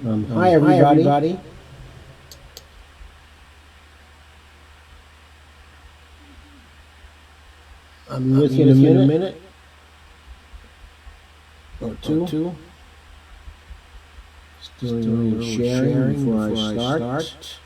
Hi everybody. I'll be with you in a minute or two. Still doing a little sharing before I start.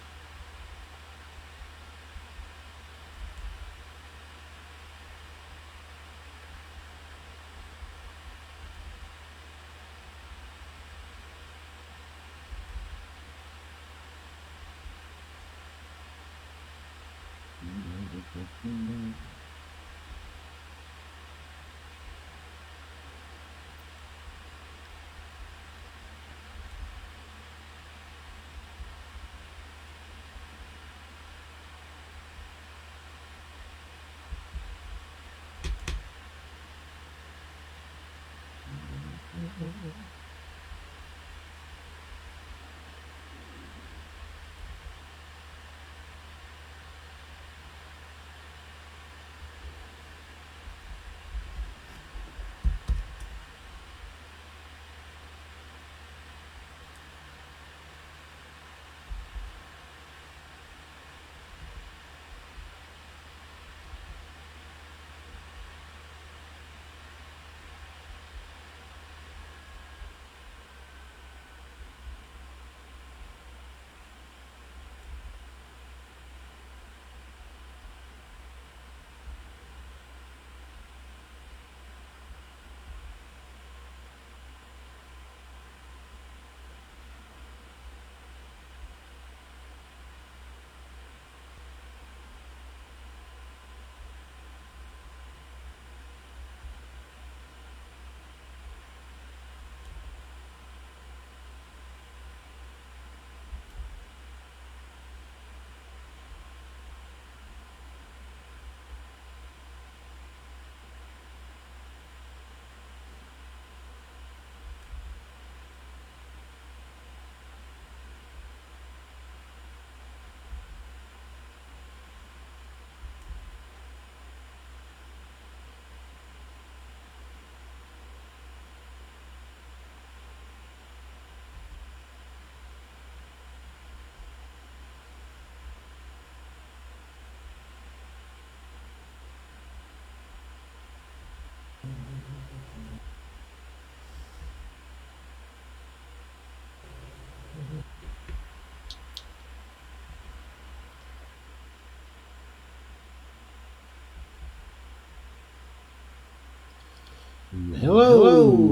Hello.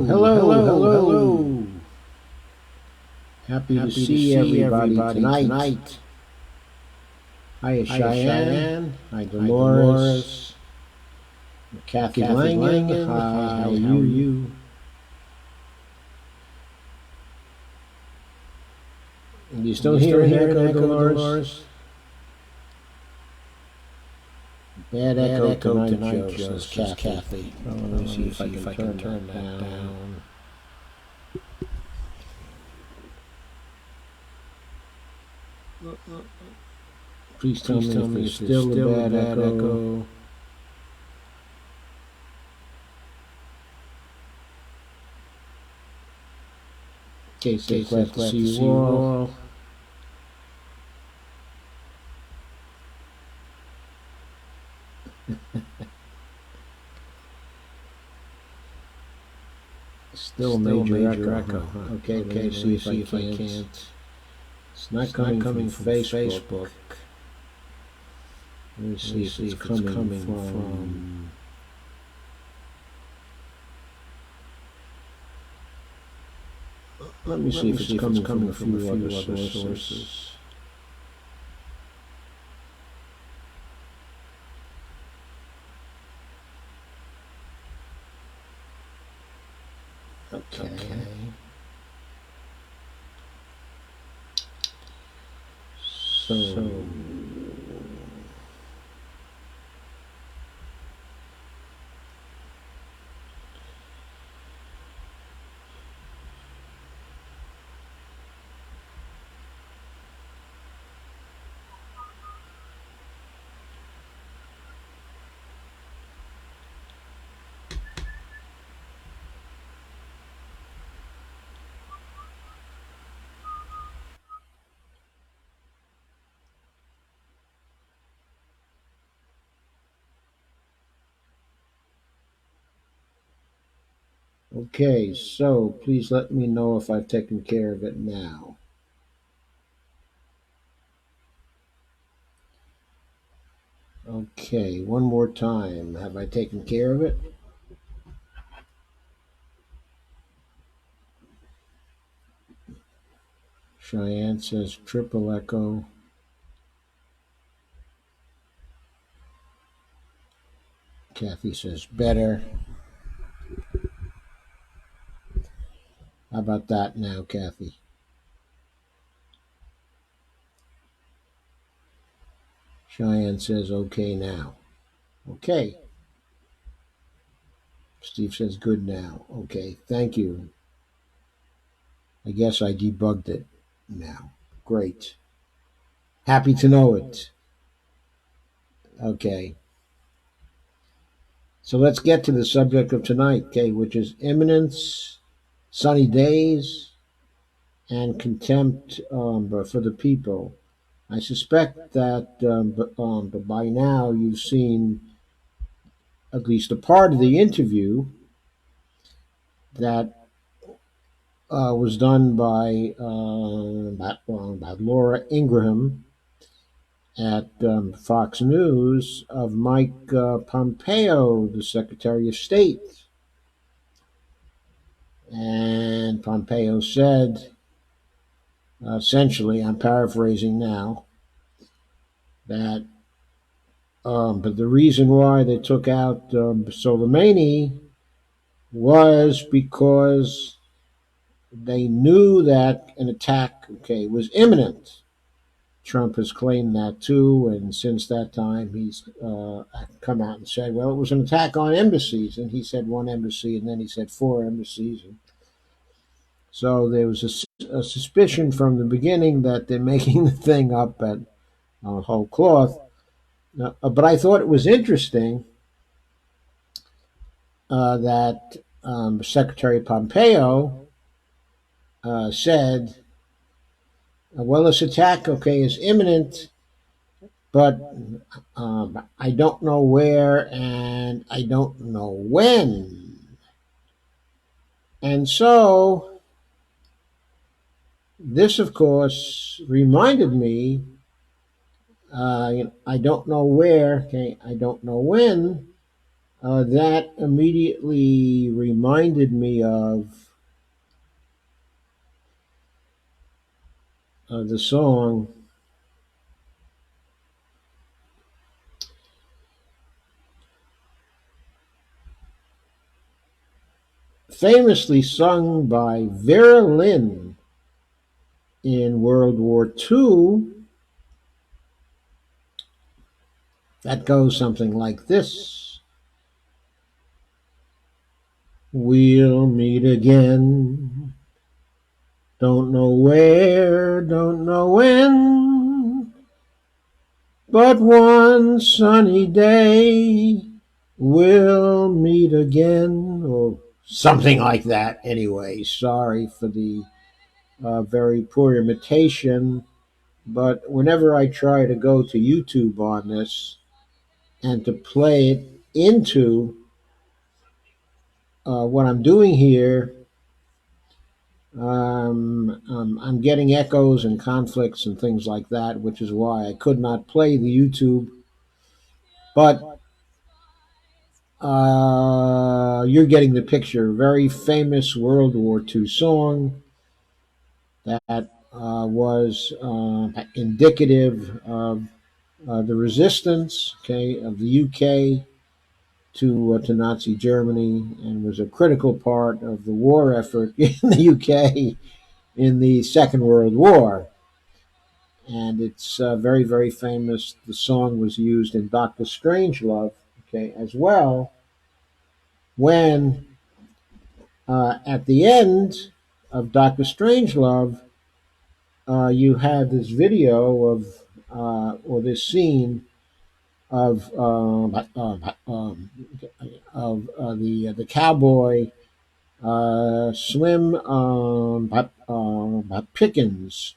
Happy to see everybody tonight. Hi Cheyenne. Hi Dolores. Kathy Langen. Hi, how are you? You still hearing echo, Dolores? Bad echo tonight, Joe, says Kathy. Let me see if I can turn that down. Please tell me if it's still a bad echo. Okay, so glad to see you all. Still major echo. Huh? Okay, see if I can't. It's not coming from Facebook. Let me see if it's coming from. Let me see if it's coming from a few other sources. Okay. So. Okay, so please let me know if I've taken care of it now. Okay, one more time. Have I taken care of it? Cheyenne says triple echo. Kathy says better. How about that now, Kathy? Cheyenne says okay now. Okay. Steve says good now. Okay, thank you. I guess I debugged it now. Great. Happy to know it. Okay. So let's get to the subject of tonight, okay, which is imminence, sunny days, and contempt for the people. I suspect that but by now you've seen at least a part of the interview that was done by Laura Ingraham at Fox News of Mike Pompeo, the Secretary of State. And Pompeo said, essentially, I'm paraphrasing now, that but the reason why they took out Soleimani was because they knew that an attack, okay, was imminent. Trump has claimed that too, and since that time he's come out and said, well, it was an attack on embassies, and he said one embassy, and then he said four embassies. And so there was a suspicion from the beginning that they're making the thing up at whole cloth. But I thought it was interesting that Secretary Pompeo said, well, this attack, okay, is imminent, but I don't know where and I don't know when. And so this, of course, reminded me, I don't know where, okay, I don't know when. That immediately reminded me of the song famously sung by Vera Lynn in World War II. That goes something like this. We'll meet again. Don't know where, don't know when, but one sunny day we'll meet again. Or something like that. Anyway, sorry for the very poor imitation. But whenever I try to go to YouTube on this and to play it into what I'm doing here, I'm getting echoes and conflicts and things like that, which is why I could not play the YouTube. But you're getting the picture. Very famous World War II song that was indicative of the resistance, okay, of the UK to Nazi Germany, and was a critical part of the war effort in the UK in the Second World War. And it's very, very famous. The song was used in Doctor Strangelove, okay, as well, when at the end of Doctor Strangelove, you have this video of, or this scene of the cowboy Slim Pickens,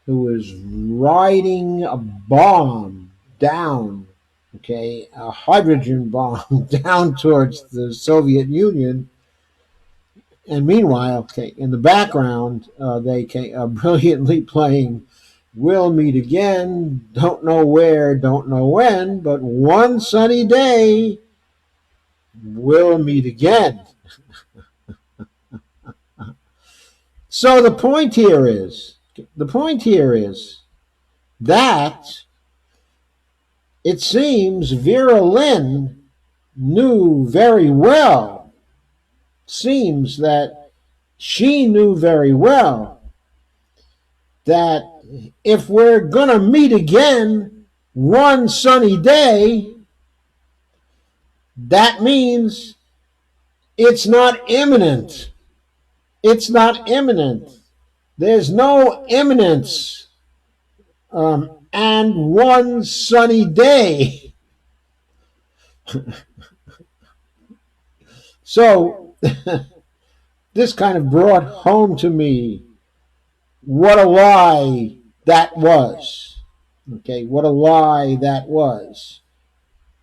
who is riding a bomb down, okay, a hydrogen bomb down towards the Soviet Union, And meanwhile, okay, in the background, they are brilliantly playing "We'll Meet Again." Don't know where, don't know when, but one sunny day, we'll meet again. So the point here is that it seems Vera Lynn knew very well. Seems that she knew very well that if we're gonna meet again one sunny day, that means it's not imminent. It's not imminent. There's no imminence. And one sunny day. So this kind of brought home to me what a lie that was. Okay, what a lie that was.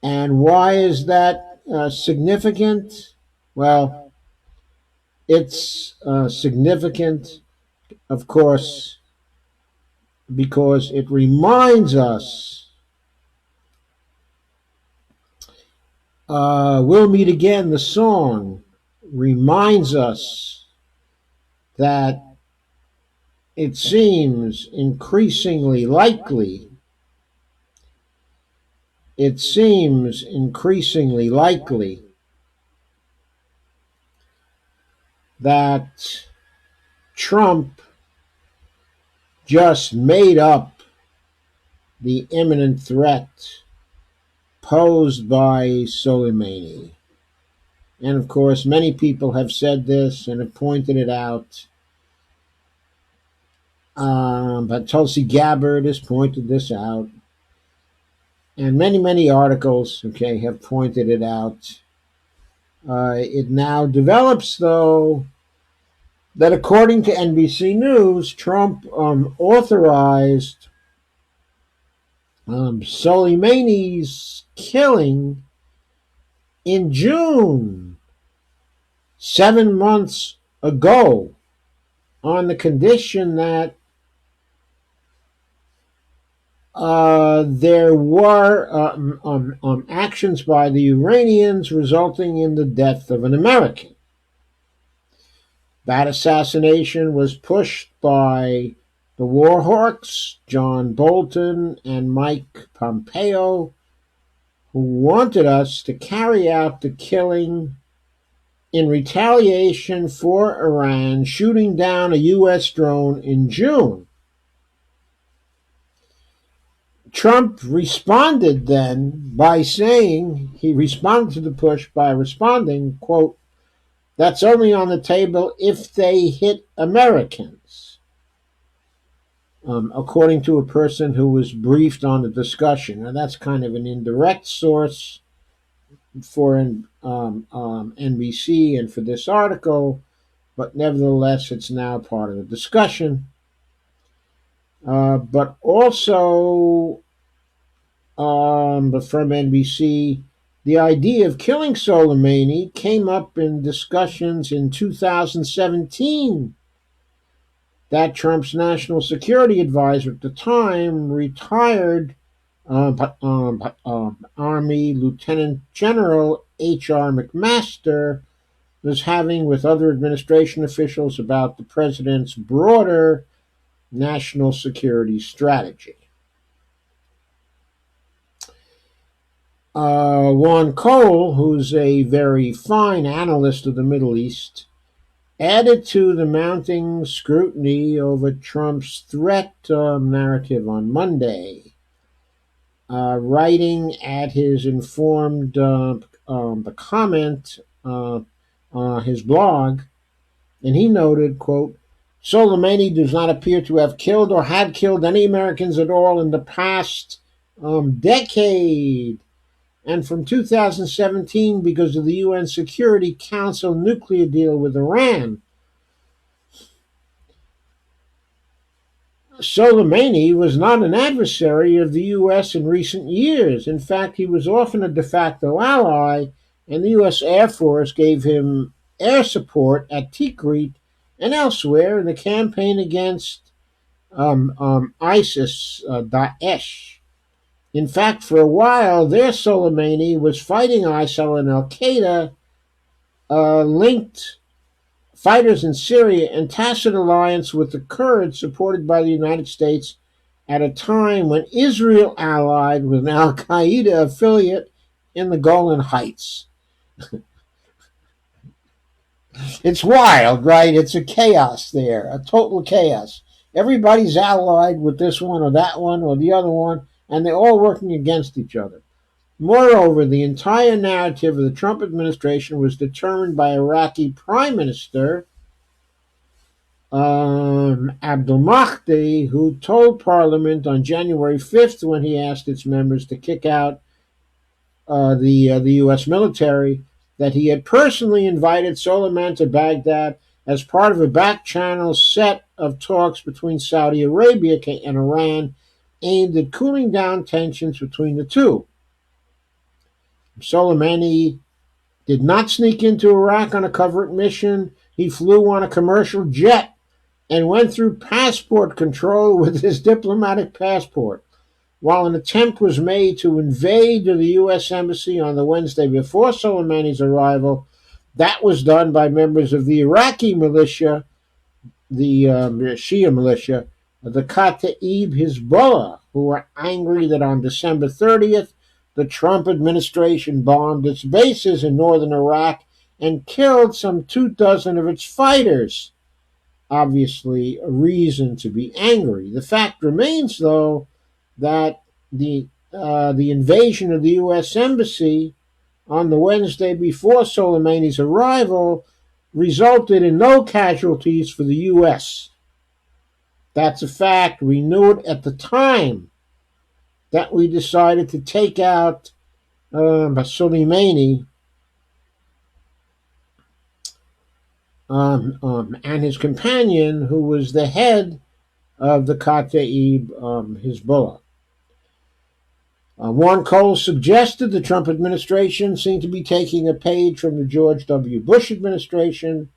And why is that significant? Well, it's significant, of course, because it reminds us, we'll meet again, the song reminds us that it seems increasingly likely, it seems increasingly likely that Trump just made up the imminent threat posed by Soleimani. And of course, many people have said this and have pointed it out. But Tulsi Gabbard has pointed this out. And many, many articles, okay, have pointed it out. It now develops, though, that according to NBC News, Trump authorized Soleimani's killing in June, 7 months ago, on the condition that there were actions by the Iranians resulting in the death of an American. That assassination was pushed by the war hawks, John Bolton and Mike Pompeo, who wanted us to carry out the killing in retaliation for Iran shooting down a U.S. drone in June. Trump responded then by saying, he responded to the push by responding, quote, "That's only on the table if they hit Americans," according to a person who was briefed on the discussion. Now, that's kind of an indirect source for NBC and for this article, but nevertheless, it's now part of the discussion. But also, but from NBC, the idea of killing Soleimani came up in discussions in 2017. That Trump's national security advisor at the time, retired Army Lieutenant General H.R. McMaster, was having with other administration officials about the president's broader national security strategy. Juan Cole, who's a very fine analyst of the Middle East, added to the mounting scrutiny over Trump's threat narrative on Monday, writing at his informed the comment his blog, and he noted, quote, "Soleimani does not appear to have killed or had killed any Americans at all in the past decade. And from 2017, because of the UN Security Council nuclear deal with Iran, Soleimani was not an adversary of the U.S. in recent years. In fact, he was often a de facto ally, and the U.S. Air Force gave him air support at Tikrit and elsewhere in the campaign against ISIS, Daesh. In fact, for a while there, Soleimani was fighting ISIL and Al Qaeda, linked fighters in Syria, in tacit alliance with the Kurds, supported by the United States at a time when Israel allied with an Al Qaeda affiliate in the Golan Heights. It's wild, right? It's a chaos there, a total chaos. Everybody's allied with this one or that one or the other one, and they're all working against each other. Moreover, the entire narrative of the Trump administration was determined by Iraqi Prime Minister Abdul Mahdi, who told Parliament on January 5th, when he asked its members to kick out the U.S. military, that he had personally invited Soleimani to Baghdad as part of a back-channel set of talks between Saudi Arabia and Iran aimed at cooling down tensions between the two. Soleimani did not sneak into Iraq on a covert mission. He flew on a commercial jet and went through passport control with his diplomatic passport. While an attempt was made to invade the U.S. Embassy on the Wednesday before Soleimani's arrival, that was done by members of the Iraqi militia, the Shia militia, the Kataib Hezbollah, who were angry that on December 30th, the Trump administration bombed its bases in northern Iraq and killed some 24 of its fighters. Obviously, a reason to be angry. The fact remains, though, that the invasion of the U.S. Embassy on the Wednesday before Soleimani's arrival resulted in no casualties for the U.S. That's a fact. We knew it at the time that we decided to take out Soleimani and his companion, who was the head of the Kataib Hezbollah. Warren Cole suggested the Trump administration seemed to be taking a page from the George W. Bush administration,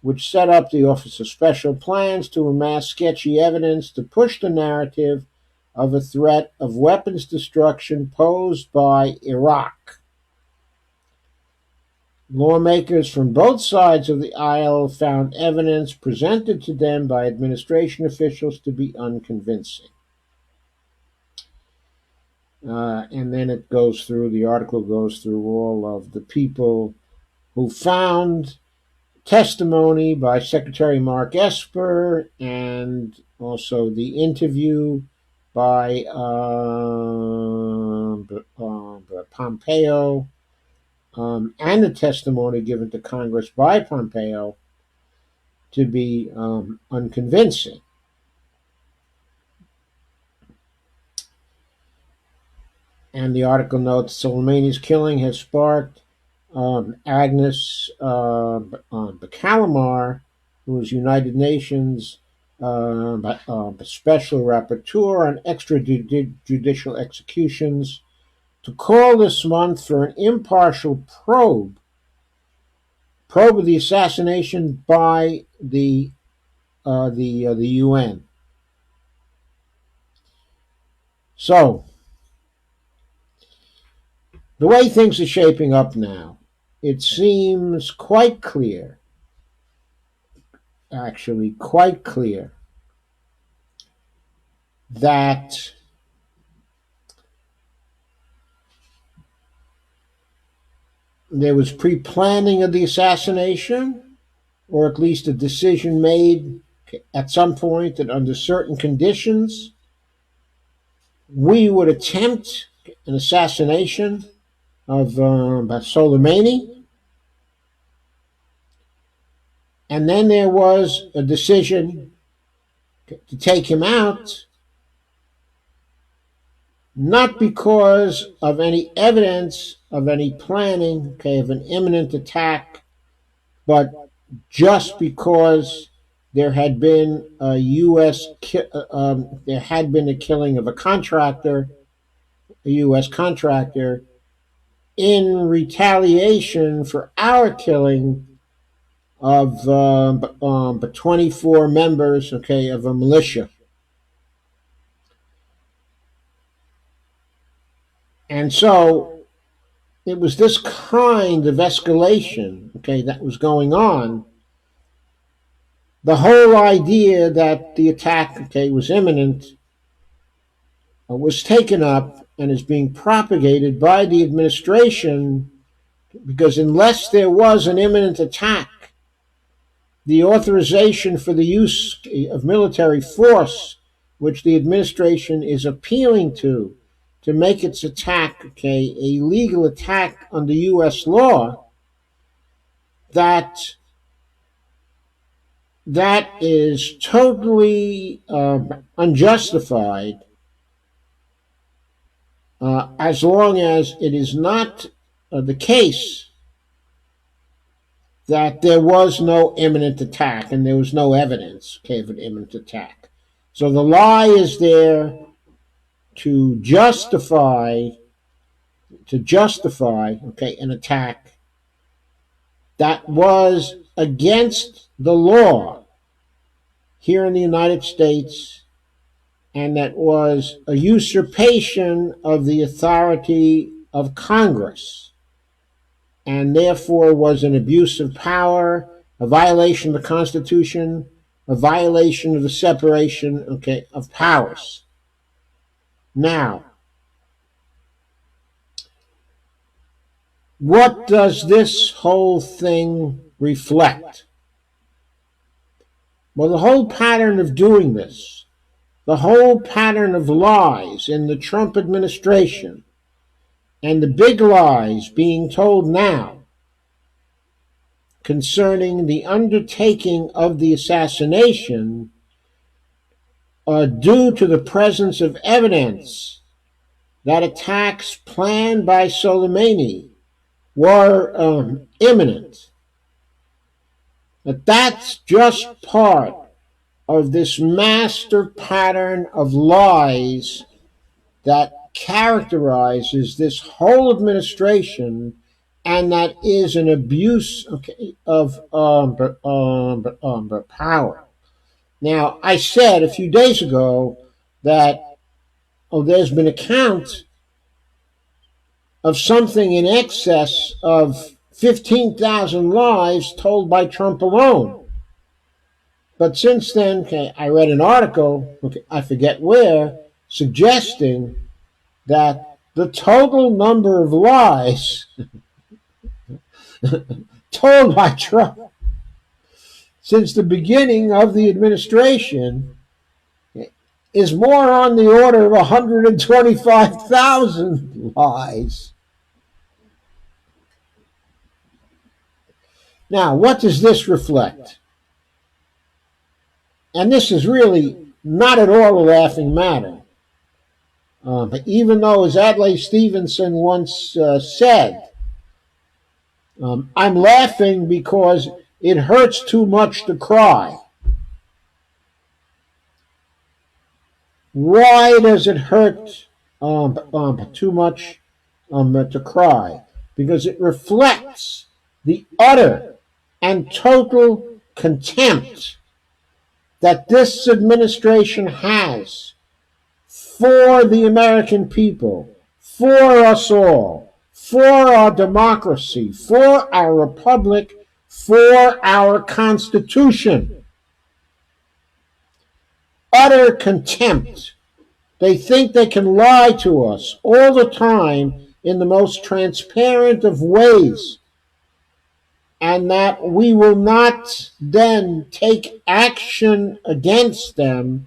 which set up the Office of Special Plans to amass sketchy evidence to push the narrative of a threat of weapons destruction posed by Iraq. Lawmakers from both sides of the aisle found evidence presented to them by administration officials to be unconvincing. And then the article goes through all of the people who found testimony by Secretary Mark Esper and also the interview by Pompeo and the testimony given to Congress by Pompeo to be unconvincing. And the article notes Soleimani's killing has sparked Agnes Bakalamar, who is United Nations Special Rapporteur on extrajudicial executions, to call this month for an impartial probe of the assassination by the UN. So, the way things are shaping up now, it seems quite clear, that there was pre-planning of the assassination, or at least a decision made at some point that under certain conditions we would attempt an assassination of Soleimani. And then there was a decision to take him out, not because of any evidence of any planning, of an imminent attack, but just because there had been a there had been a killing of a U.S. contractor, in retaliation for our killing of 24 members, okay, of a militia. And so it was this kind of escalation, okay, that was going on. The whole idea that the attack, okay, was imminent was taken up and is being propagated by the administration because unless there was an imminent attack, the authorization for the use of military force, which the administration is appealing to make its attack, okay, a legal attack under U.S. law, that is totally unjustified as long as it is not the case that there was no imminent attack and there was no evidence, okay, of an imminent attack. So the lie is there to justify okay, an attack that was against the law here in the United States, and that was a usurpation of the authority of Congress, and therefore was an abuse of power, a violation of the Constitution, a violation of the separation, okay, of powers. Now, what does this whole thing reflect? Well, the whole pattern of doing this, the whole pattern of lies in the Trump administration, and the big lies being told now concerning the undertaking of the assassination are due to the presence of evidence that attacks planned by Soleimani were imminent. But that's just part of this master pattern of lies that characterizes this whole administration, and that is an abuse, okay, of power. Now, I said a few days ago that there's been a count of something in excess of 15,000 lies told by Trump alone. But since then, okay, I read an article, okay, I forget where, suggesting that the total number of lies told by Trump since the beginning of the administration is more on the order of 125,000 lies. Now, what does this reflect? And this is really not at all a laughing matter. Even though, as Adlai Stevenson once said, I'm laughing because it hurts too much to cry. Why does it hurt too much to cry? Because it reflects the utter and total contempt that this administration has for the American people, for us all, for our democracy, for our republic, for our Constitution. Utter contempt. They think they can lie to us all the time in the most transparent of ways, and that we will not then take action against them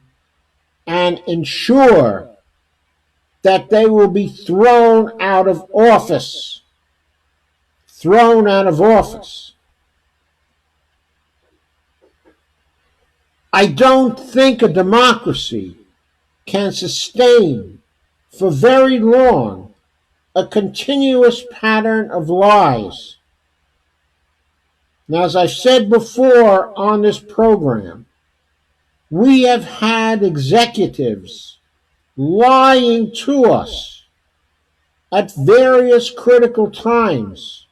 and ensure that they will be thrown out of office. Thrown out of office. I don't think a democracy can sustain for very long a continuous pattern of lies. Now, as I said before on this program, we have had executives lying to us at various critical times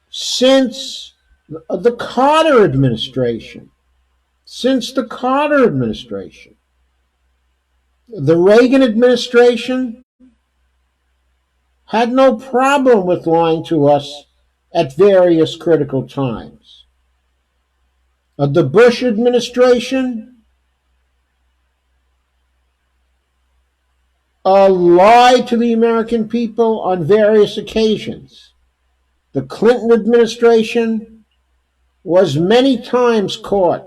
since The Carter administration, since the Carter administration, the Reagan administration had no problem with lying to us at various critical times. The Bush administration lied to the American people on various occasions. The Clinton administration was many times caught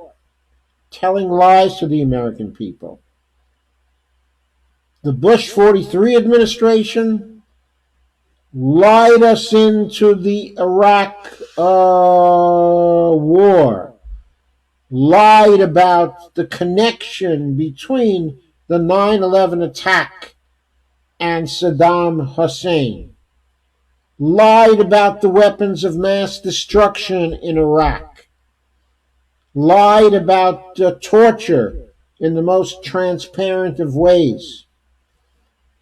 telling lies to the American people. The Bush 43 administration lied us into the Iraq war, lied about the connection between the 9/11 attack and Saddam Hussein, lied about the weapons of mass destruction in Iraq, lied about torture in the most transparent of ways.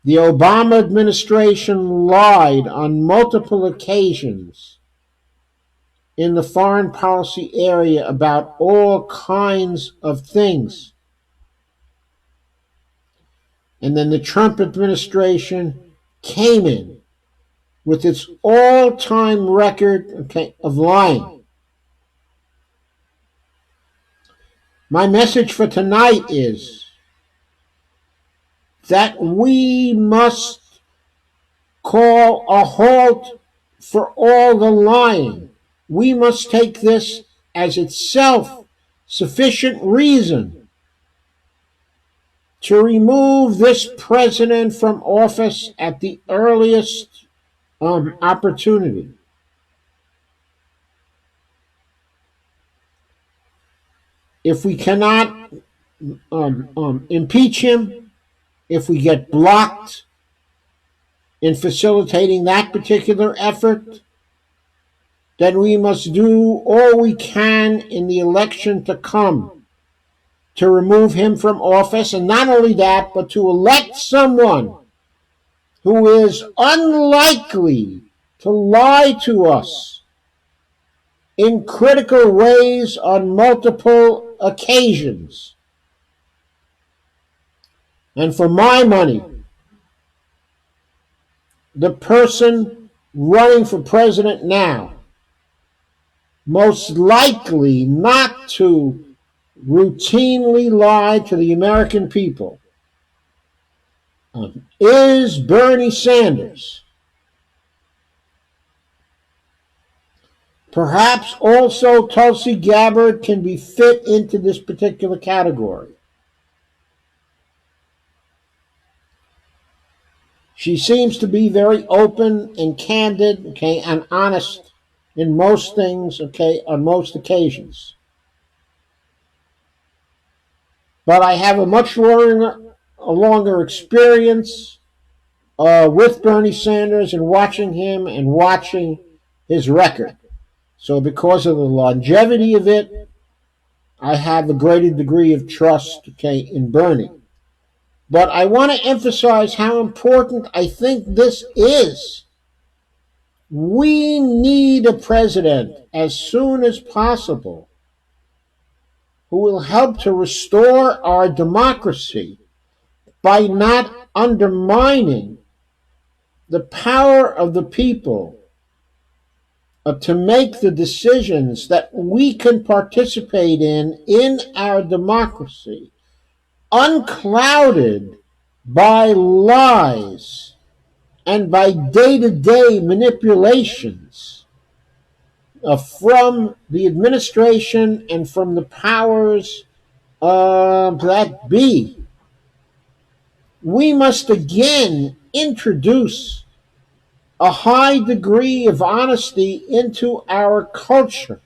The Obama administration lied on multiple occasions in the foreign policy area about all kinds of things. And then the Trump administration came in with its all-time record of lying. My message for tonight is that we must call a halt for all the lying. We must take this as itself sufficient reason to remove this president from office at the earliest opportunity. If we cannot impeach him, if we get blocked in facilitating that particular effort, then we must do all we can in the election to come to remove him from office, and not only that, but to elect someone who is unlikely to lie to us in critical ways on multiple occasions. And for my money, the person running for president now, most likely not to routinely lie to the American people, is Bernie Sanders. Perhaps also Tulsi Gabbard can be fit into this particular category. She seems to be very open and candid, and honest in most things, on most occasions. But I have a much longer experience with Bernie Sanders and watching him and watching his record. So because of the longevity of it, I have a greater degree of trust, in Bernie. But I want to emphasize how important I think this is. We need a president as soon as possible who will help to restore our democracy by not undermining the power of the people to make the decisions that we can participate in our democracy, unclouded by lies and by day-to-day manipulations from the administration and from the powers that be. We must again introduce a high degree of honesty into our culture.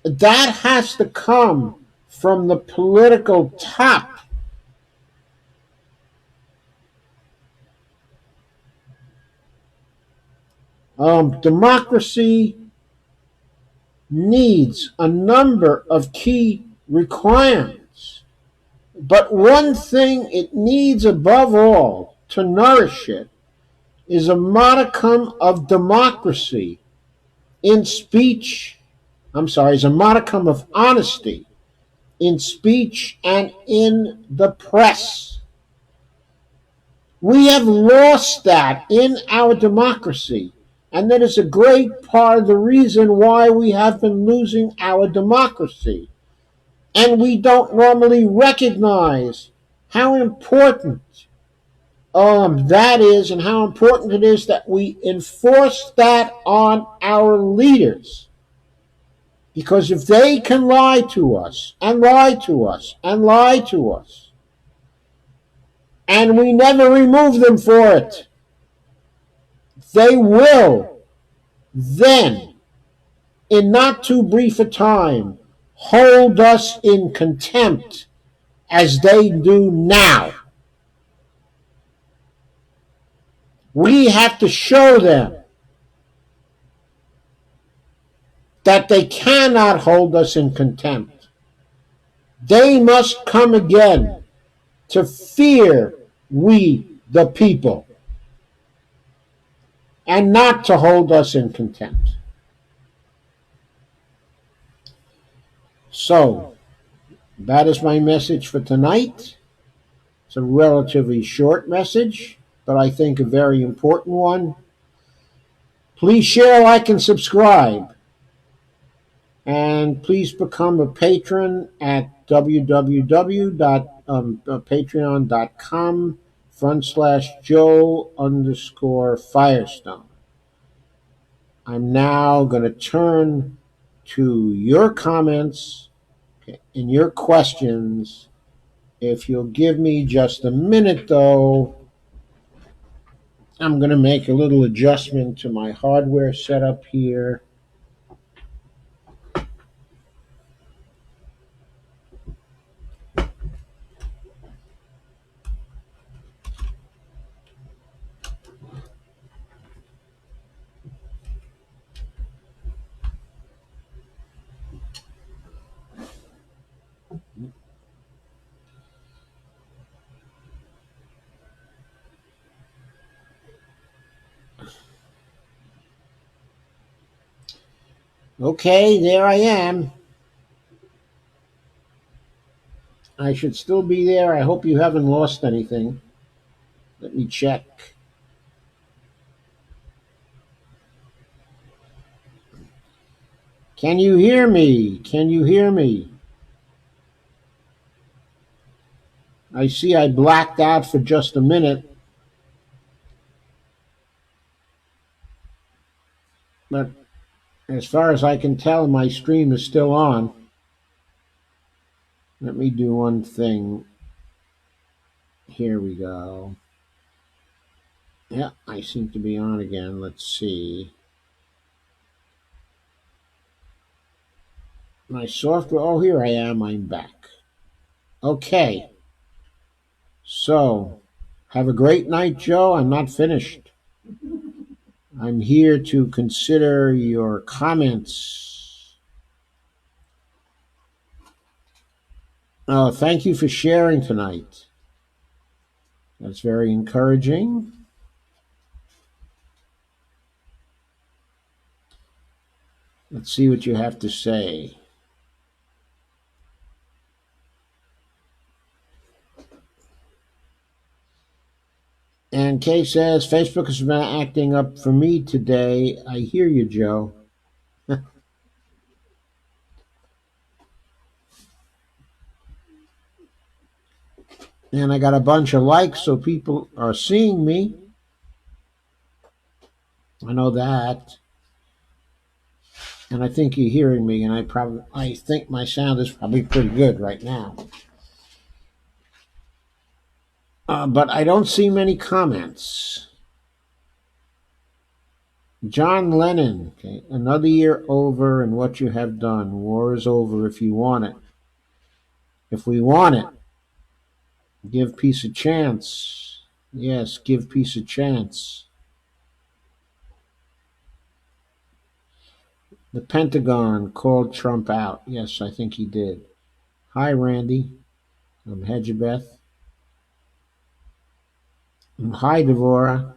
That has to come from the political top. Democracy needs a number of key requirements, but one thing it needs above all to nourish it is a modicum of democracy in speech I'm sorry, is a modicum of honesty in speech and in the press. We have lost that in our democracy. And that is a great part of the reason why we have been losing our democracy. And we don't normally recognize how important that is and how important it is that we enforce that on our leaders. Because if they can lie to us and lie to us and lie to us, and we never remove them for it, they will then, in not too brief a time, hold us in contempt as they do now. We have to show them that they cannot hold us in contempt. They must come again to fear we, the people, and not to hold us in contempt. So, that is my message for tonight. It's a relatively short message, but I think a very important one. Please share, like, and subscribe. And please become a patron at www.patreon.com/Joe_Firestone. I'm now going to turn to your comments and your questions. If you'll give me just a minute, though, I'm going to make a little adjustment to my hardware setup here. Okay, there I am. I should still be there. I hope you haven't lost anything. Let me check. Can you hear me? Can you hear me? I see I blacked out for just a minute, but as far as I can tell, my stream is still on. Let me do one thing. Here we go. Yeah, I seem to be on again. Let's see. My software. Oh, here I am. I'm back. Okay. So, have a great night, Joe. I'm not finished. I'm here to consider your comments. Oh, thank you for sharing tonight. That's very encouraging. Let's see what you have to say. And Kay says, Facebook has been acting up for me today. I hear you, Joe. And I got a bunch of likes, so people are seeing me. I know that. And I think you're hearing me, and I think my sound is probably pretty good right now. But I don't see many comments. John Lennon, okay, another year over and what you have done. War is over if you want it. If we want it, give peace a chance. Yes, give peace a chance. The Pentagon called Trump out. Yes, I think he did. Hi, Randy. I'm Hedgebeth. Hi, Devorah.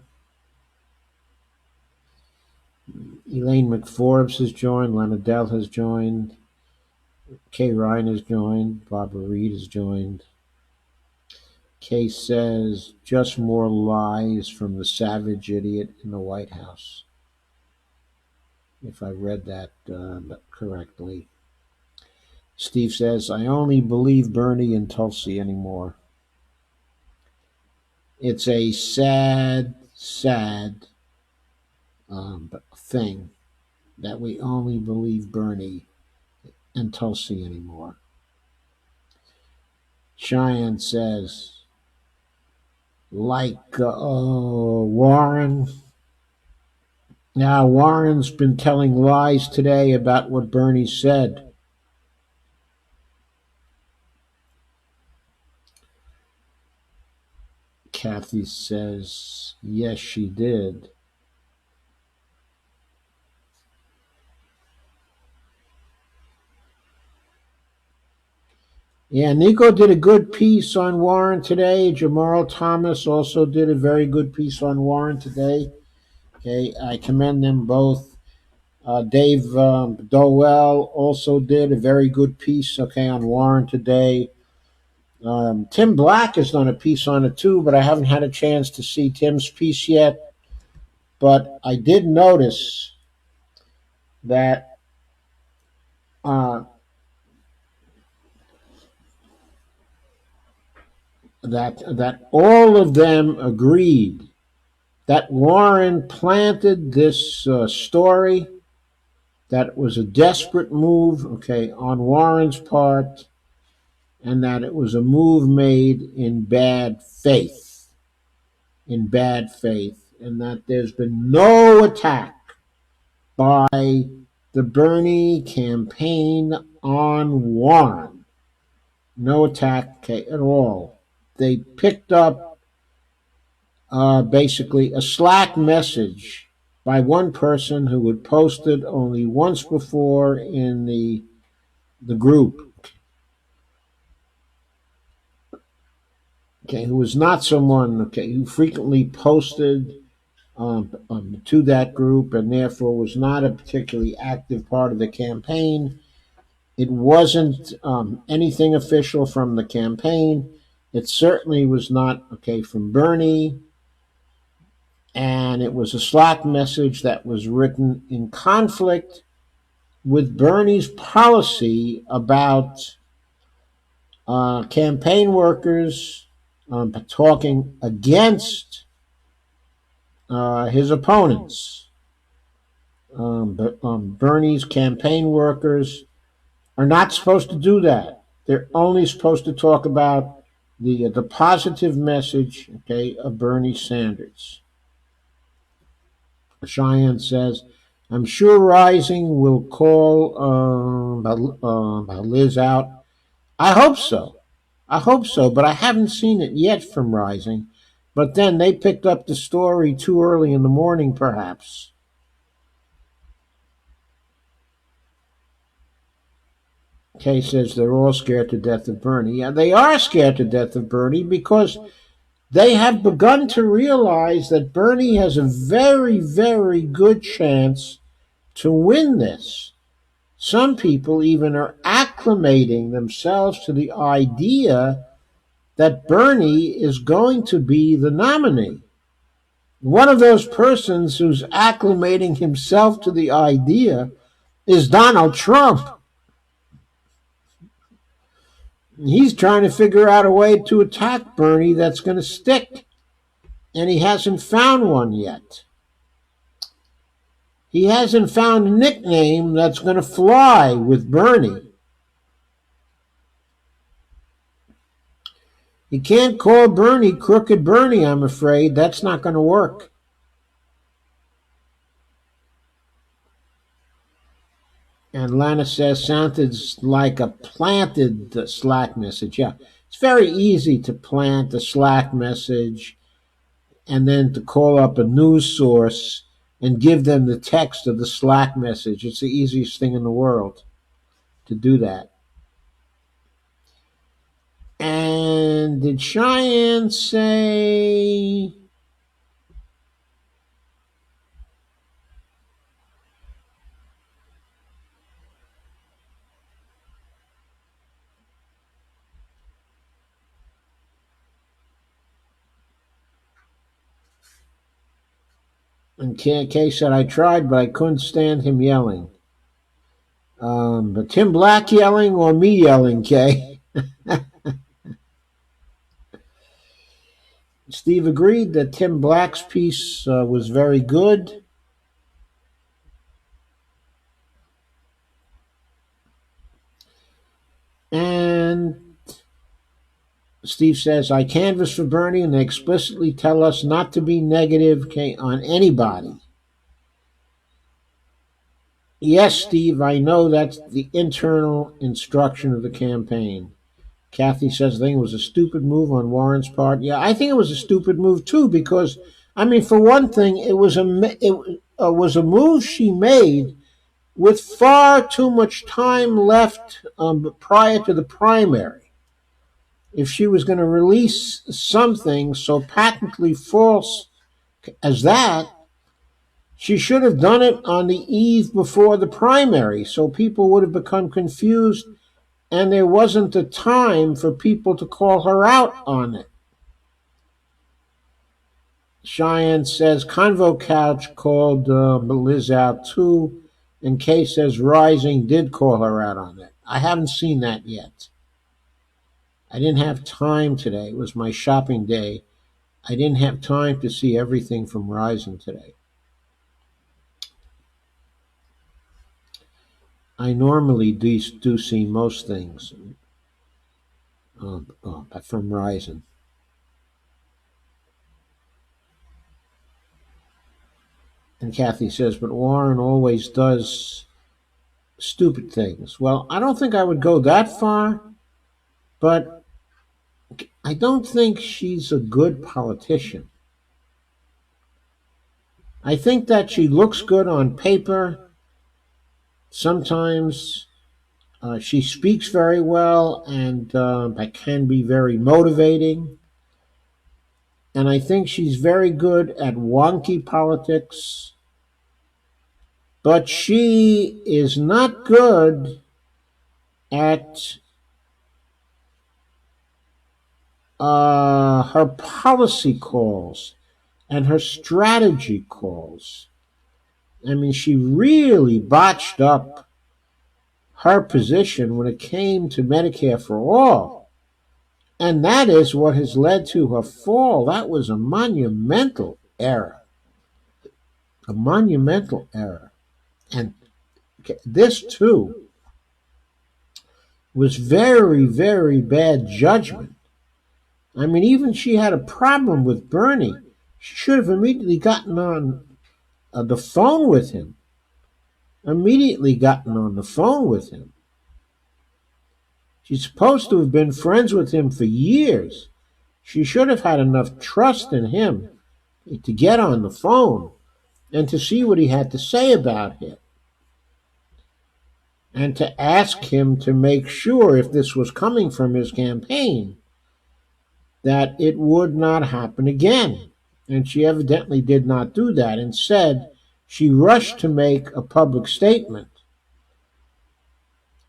Elaine McForbes has joined. Lana Dell has joined. Kay Ryan has joined. Barbara Reed has joined. Kay says, just more lies from the savage idiot in the White House. If I read that correctly. Steve says, I only believe Bernie and Tulsi anymore. It's a sad, sad thing that we only believe Bernie and Tulsi anymore. Cheyenne says, like Warren. Now, Warren's been telling lies today about what Bernie said. Kathy says, yes, she did. Yeah, Nico did a good piece on Warren today. Jamal Thomas also did a very good piece on Warren today. Okay, I commend them both. Dave Dowell also did a very good piece, okay, on Warren today. Tim Black has done a piece on it too, but I haven't had a chance to see Tim's piece yet. But I did notice that uh, that all of them agreed that Warren planted this story, that it was a desperate move, okay, on Warren's part, and that it was a move made in bad faith, and that there's been no attack by the Bernie campaign on Warren. No attack, okay, at all. They picked up basically a Slack message by one person who had posted only once before in the group, okay, who was not someone, okay, who frequently posted to that group and therefore was not a particularly active part of the campaign. It wasn't anything official from the campaign. It certainly was not, okay, from Bernie. And it was a Slack message that was written in conflict with Bernie's policy about campaign workers talking against his opponents. Bernie's campaign workers are not supposed to do that. They're only supposed to talk about the positive message, okay, of Bernie Sanders. Cheyenne says, I'm sure Rising will call Liz out. I hope so. I hope so, but I haven't seen it yet from Rising. But then they picked up the story too early in the morning, perhaps. Kay says they're all scared to death of Bernie. Yeah, they are scared to death of Bernie because they have begun to realize that Bernie has a very, very good chance to win this. Some people even are acclimating themselves to the idea that Bernie is going to be the nominee. One of those persons who's acclimating himself to the idea is Donald Trump. He's trying to figure out a way to attack Bernie that's going to stick, and he hasn't found one yet. He hasn't found a nickname that's going to fly with Bernie. You can't call Bernie Crooked Bernie, I'm afraid. That's not going to work. And Lana says sounded like a planted Slack message. Yeah, it's very easy to plant a Slack message and then to call up a news source and give them the text of the Slack message. It's the easiest thing in the world to do that. And did Cheyenne say And Kay said, I tried, but I couldn't stand him yelling. But Tim Black yelling or me yelling, Kay? Steve agreed that Tim Black's piece was very good. And Steve says, I canvass for Bernie and they explicitly tell us not to be negative on anybody. Yes, Steve, I know that's the internal instruction of the campaign. Kathy says the thing was a stupid move on Warren's part. Yeah, I think it was a stupid move too because, I mean, for one thing, it was a move she made with far too much time left prior to the primary. If she was going to release something so patently false as that, she should have done it on the eve before the primary so people would have become confused and there wasn't the time for people to call her out on it. Cheyenne says Convo Couch called Liz out too, and Kay says Rising did call her out on it. I haven't seen that yet. I didn't have time today. It was my shopping day. I didn't have time to see everything from Rising today. I normally do see most things from Rising. And Kathy says, but Warren always does stupid things. Well, I don't think I would go that far, but I don't think she's a good politician. I think that she looks good on paper. Sometimes she speaks very well and that can be very motivating. And I think she's very good at wonky politics. But she is not good at her policy calls and her strategy calls. I mean, she really botched up her position when it came to Medicare for all. And that is what has led to her fall. That was a monumental error. A monumental error. And this, too, was very, very bad judgment. I mean, even she had a problem with Bernie. She should have immediately gotten on the phone with him. Immediately gotten on the phone with him. She's supposed to have been friends with him for years. She should have had enough trust in him to get on the phone and to see what he had to say about it. And to ask him to make sure, if this was coming from his campaign, that it would not happen again. And she evidently did not do that. Instead, she rushed to make a public statement.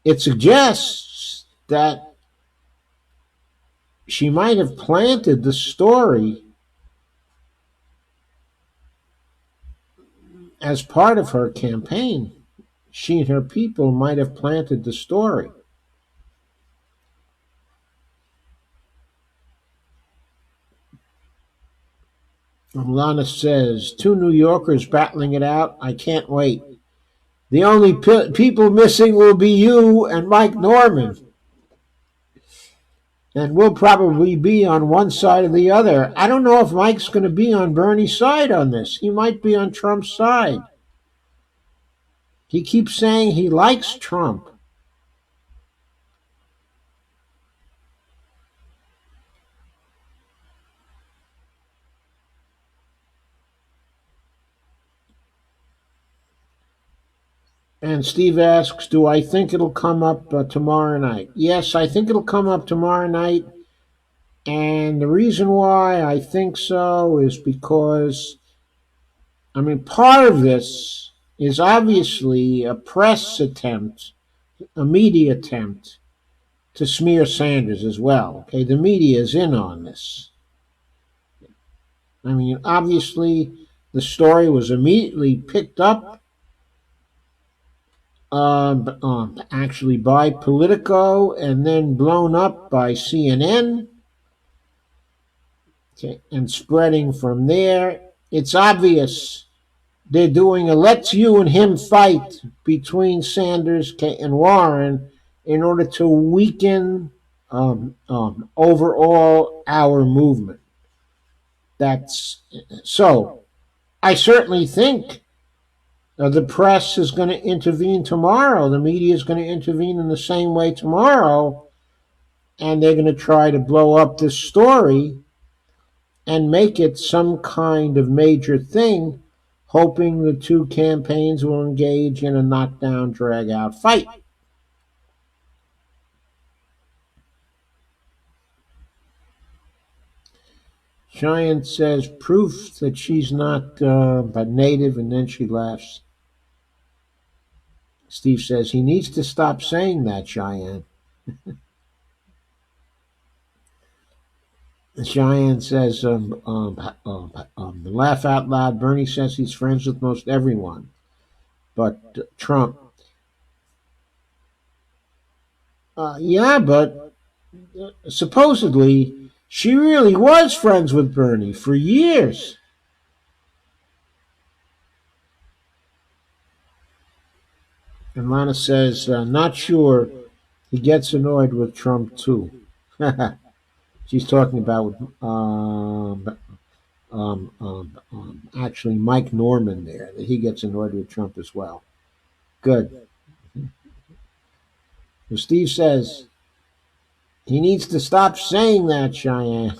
It suggests that she might have planted the story as part of her campaign. She and her people might have planted the story. Lana says, 2 New Yorkers battling it out. I can't wait. The only people missing will be you and Mike Norman. And we'll probably be on one side or the other. I don't know if Mike's going to be on Bernie's side on this. He might be on Trump's side. He keeps saying he likes Trump. And Steve asks, do I think it'll come up tomorrow night? Yes, I think it'll come up tomorrow night. And the reason why I think so is because, I mean, part of this is obviously a press attempt, a media attempt to smear Sanders as well. Okay, the media is in on this. I mean, obviously, The story was immediately picked up, actually by Politico, and then blown up by CNN, okay, and spreading from there. It's obvious they're doing a let's you and him fight between Sanders and Warren in order to weaken overall our movement. That's so. I certainly think the press is going to intervene tomorrow. The media is going to intervene in the same way tomorrow, and they're going to try to blow up this story and make it some kind of major thing, hoping the two campaigns will engage in a knockdown, drag out fight. Giant says proof that she's not a native, and then she laughs. Steve says he needs to stop saying that, Cheyenne. Cheyenne says, laugh out loud. Bernie says he's friends with most everyone, but Trump. Yeah, but supposedly she really was friends with Bernie for years. And Lana says, not sure he gets annoyed with Trump too. She's talking about actually Mike Norman there, that he gets annoyed with Trump as well. Good. So Steve says he needs to stop saying that, Cheyenne.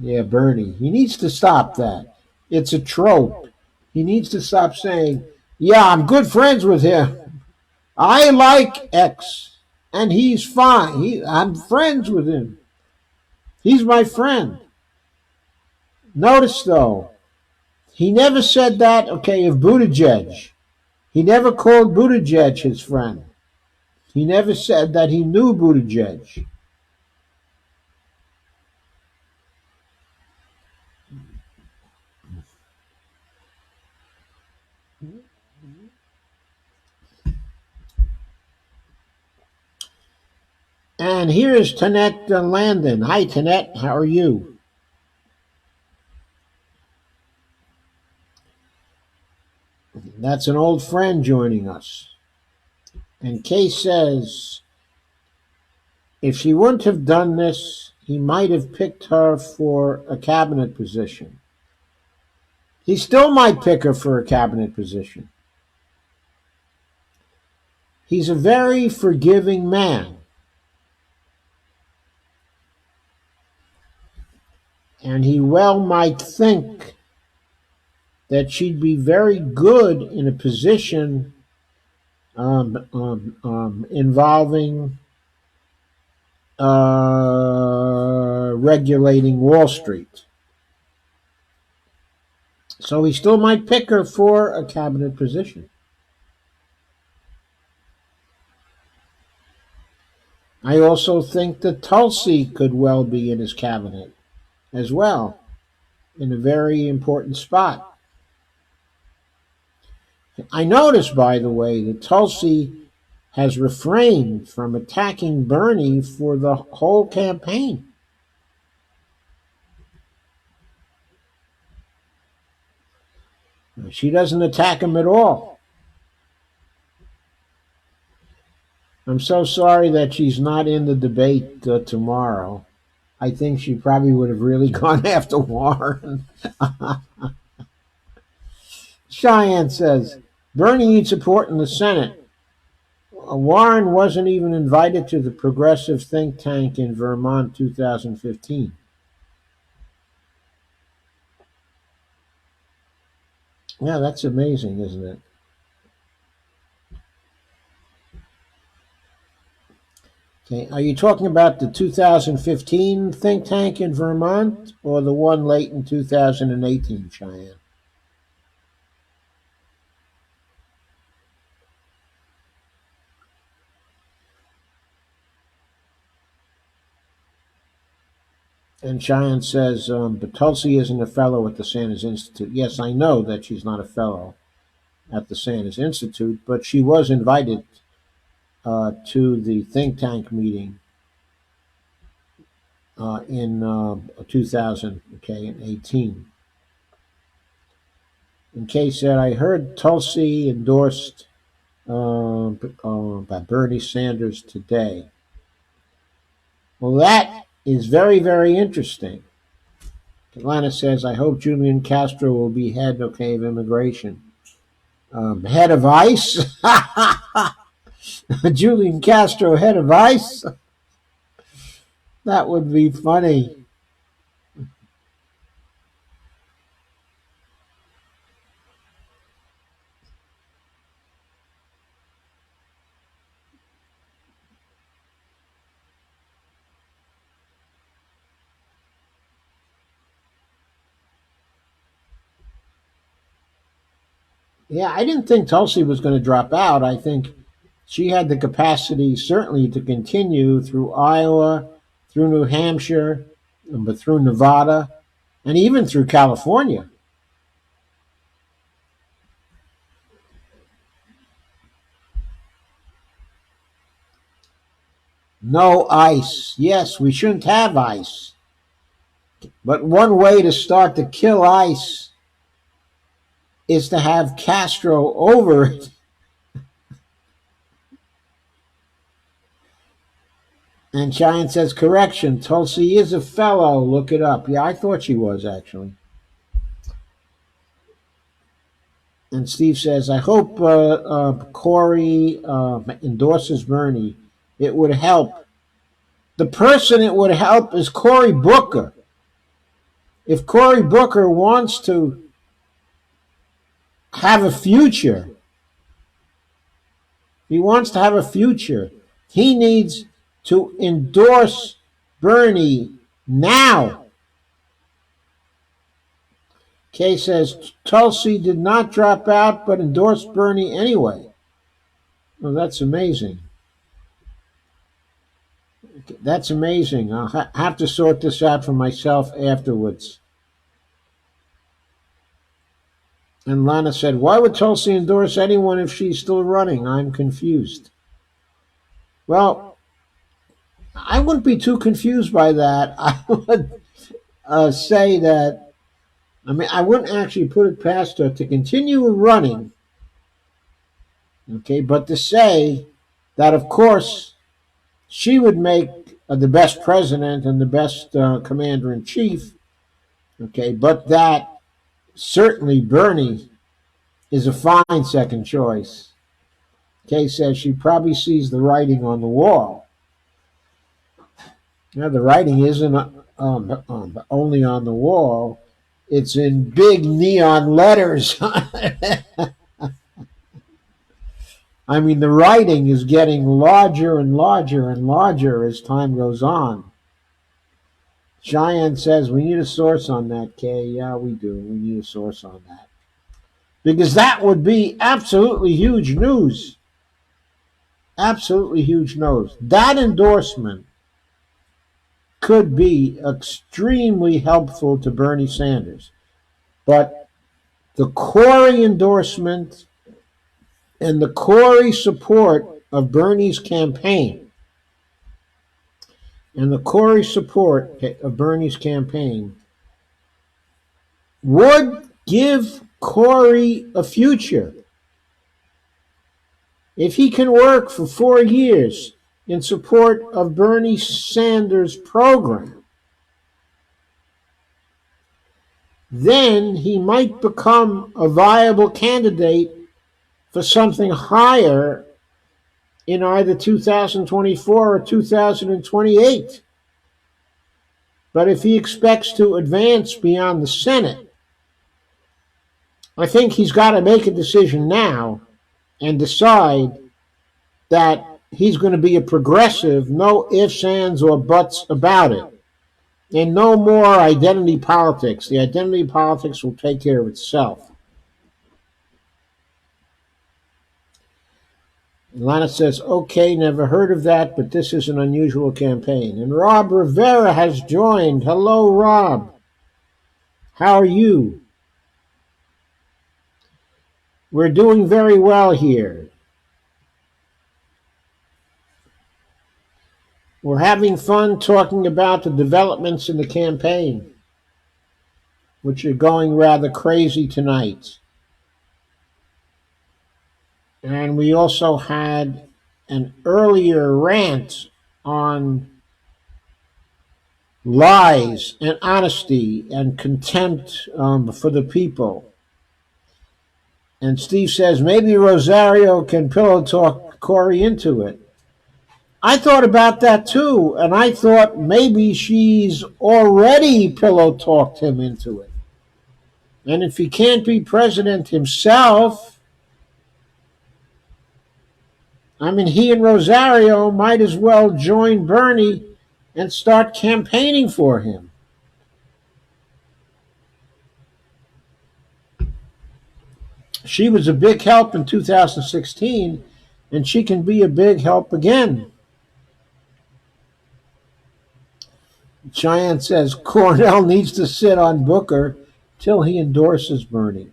Yeah, Bernie. He needs to stop that. It's a trope. He needs to stop saying, yeah, I'm good friends with him. I like X, and he's fine. I'm friends with him. He's my friend. Notice, though, he never said that, okay, of Buttigieg. He never called Buttigieg his friend. He never said that he knew Buttigieg. And here is Tanette Landon. Hi, Tanette. How are you? That's an old friend joining us. And Kay says, if she wouldn't have done this, he might have picked her for a cabinet position. He still might pick her for a cabinet position. He's a very forgiving man. And he well might think that she'd be very good in a position involving regulating Wall Street. So he still might pick her for a cabinet position. I also think that Tulsi could well be in his cabinet as well, in a very important spot. I noticed, by the way, that Tulsi has refrained from attacking Bernie for the whole campaign. She doesn't attack him at all. I'm so sorry that she's not in the debate tomorrow. I think she probably would have really gone after Warren. Cheyenne says Bernie needs support in the Senate. Warren wasn't even invited to the progressive think tank in Vermont 2015. Yeah, that's amazing, isn't it? Okay, are you talking about the 2015 think tank in Vermont or the one late in 2018, Cheyenne? And Cheyenne says, but Tulsi isn't a fellow at the Sanders Institute. Yes, I know that she's not a fellow at the Sanders Institute, but she was invited to the think tank meeting in 2018. And Kay said, I heard Tulsi endorsed by Bernie Sanders today. Well, that is very, very interesting. Atlanta says, I hope Julian Castro will be head, of immigration. Head of ICE? Julian Castro, head of ICE? That would be funny. Yeah, I didn't think Tulsi was going to drop out. I think she had the capacity, certainly, to continue through Iowa, through New Hampshire, but through Nevada, and even through California. No ICE. Yes, we shouldn't have ICE. But one way to start to kill ICE is to have Castro over it. And Cheyenne says, correction, Tulsi is a fellow. Look it up. Yeah, I thought she was, actually. And Steve says, I hope Corey endorses Bernie. It would help. The person it would help is Cory Booker. If Cory Booker wants to have a future, he needs to endorse Bernie now. Kay says, Tulsi did not drop out but endorsed Bernie anyway. Well, that's amazing. That's amazing. I'll have to sort this out for myself afterwards. And Lana said, why would Tulsi endorse anyone if she's still running? I'm confused. Well, I wouldn't be too confused by that. I would say that, I wouldn't actually put it past her to continue running, okay, but to say that, of course, she would make the best president and the best commander in chief, okay, but that certainly Bernie is a fine second choice. Kay says she probably sees the writing on the wall. Now, the writing isn't only on the wall, it's in big neon letters. The writing is getting larger and larger and larger as time goes on. Cheyenne says, we need a source on that, Kay. Yeah, we do. We need a source on that. Because that would be absolutely huge news. Absolutely huge news. That endorsement could be extremely helpful to Bernie Sanders. But the Corey endorsement and the Corey support of Bernie's campaign would give Corey a future. If he can work for 4 years in support of Bernie Sanders' program, then he might become a viable candidate for something higher in either 2024 or 2028. But if he expects to advance beyond the Senate, I think he's got to make a decision now and decide that he's going to be a progressive, no ifs, ands, or buts about it. And no more identity politics. The identity politics will take care of itself. Lana says, okay, never heard of that, but this is an unusual campaign. And Rob Rivera has joined. Hello, Rob. How are you? We're doing very well here. We're having fun talking about the developments in the campaign, which are going rather crazy tonight. And we also had an earlier rant on lies and honesty and contempt for the people. And Steve says maybe Rosario can pillow talk Corey into it. I thought about that too, and I thought maybe she's already pillow talked him into it. And if he can't be president himself, I mean, he and Rosario might as well join Bernie and start campaigning for him. She was a big help in 2016, and she can be a big help again. Cheyenne says Cornell needs to sit on Booker till he endorses Bernie.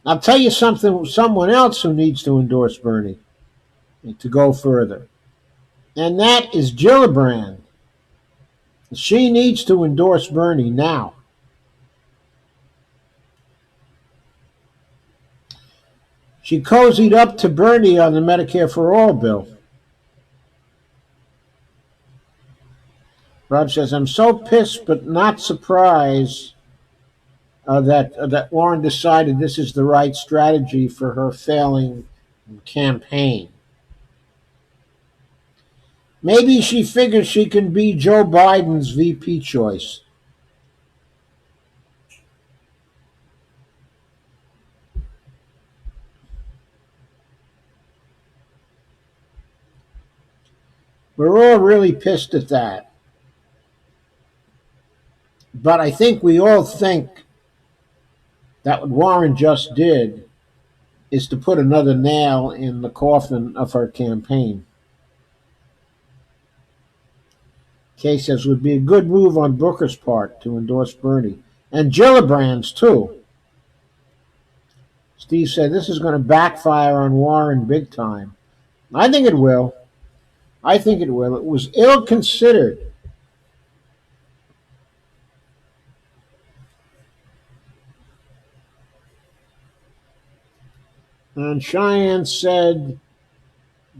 I'll tell you something, someone else who needs to endorse Bernie to go further, and that is Gillibrand. She needs to endorse Bernie now. She cozied up to Bernie on the Medicare for All bill. Rob says, I'm so pissed but not surprised that Warren decided this is the right strategy for her failing campaign. Maybe she figures she can be Joe Biden's VP choice. We're all really pissed at that. But I think we all think that what Warren just did is to put another nail in the coffin of her campaign. Kay says would be a good move on Booker's part to endorse Bernie. And Gillibrand's too. Steve said this is going to backfire on Warren big time. I think it will. I think it will. It was ill considered. And Cheyenne said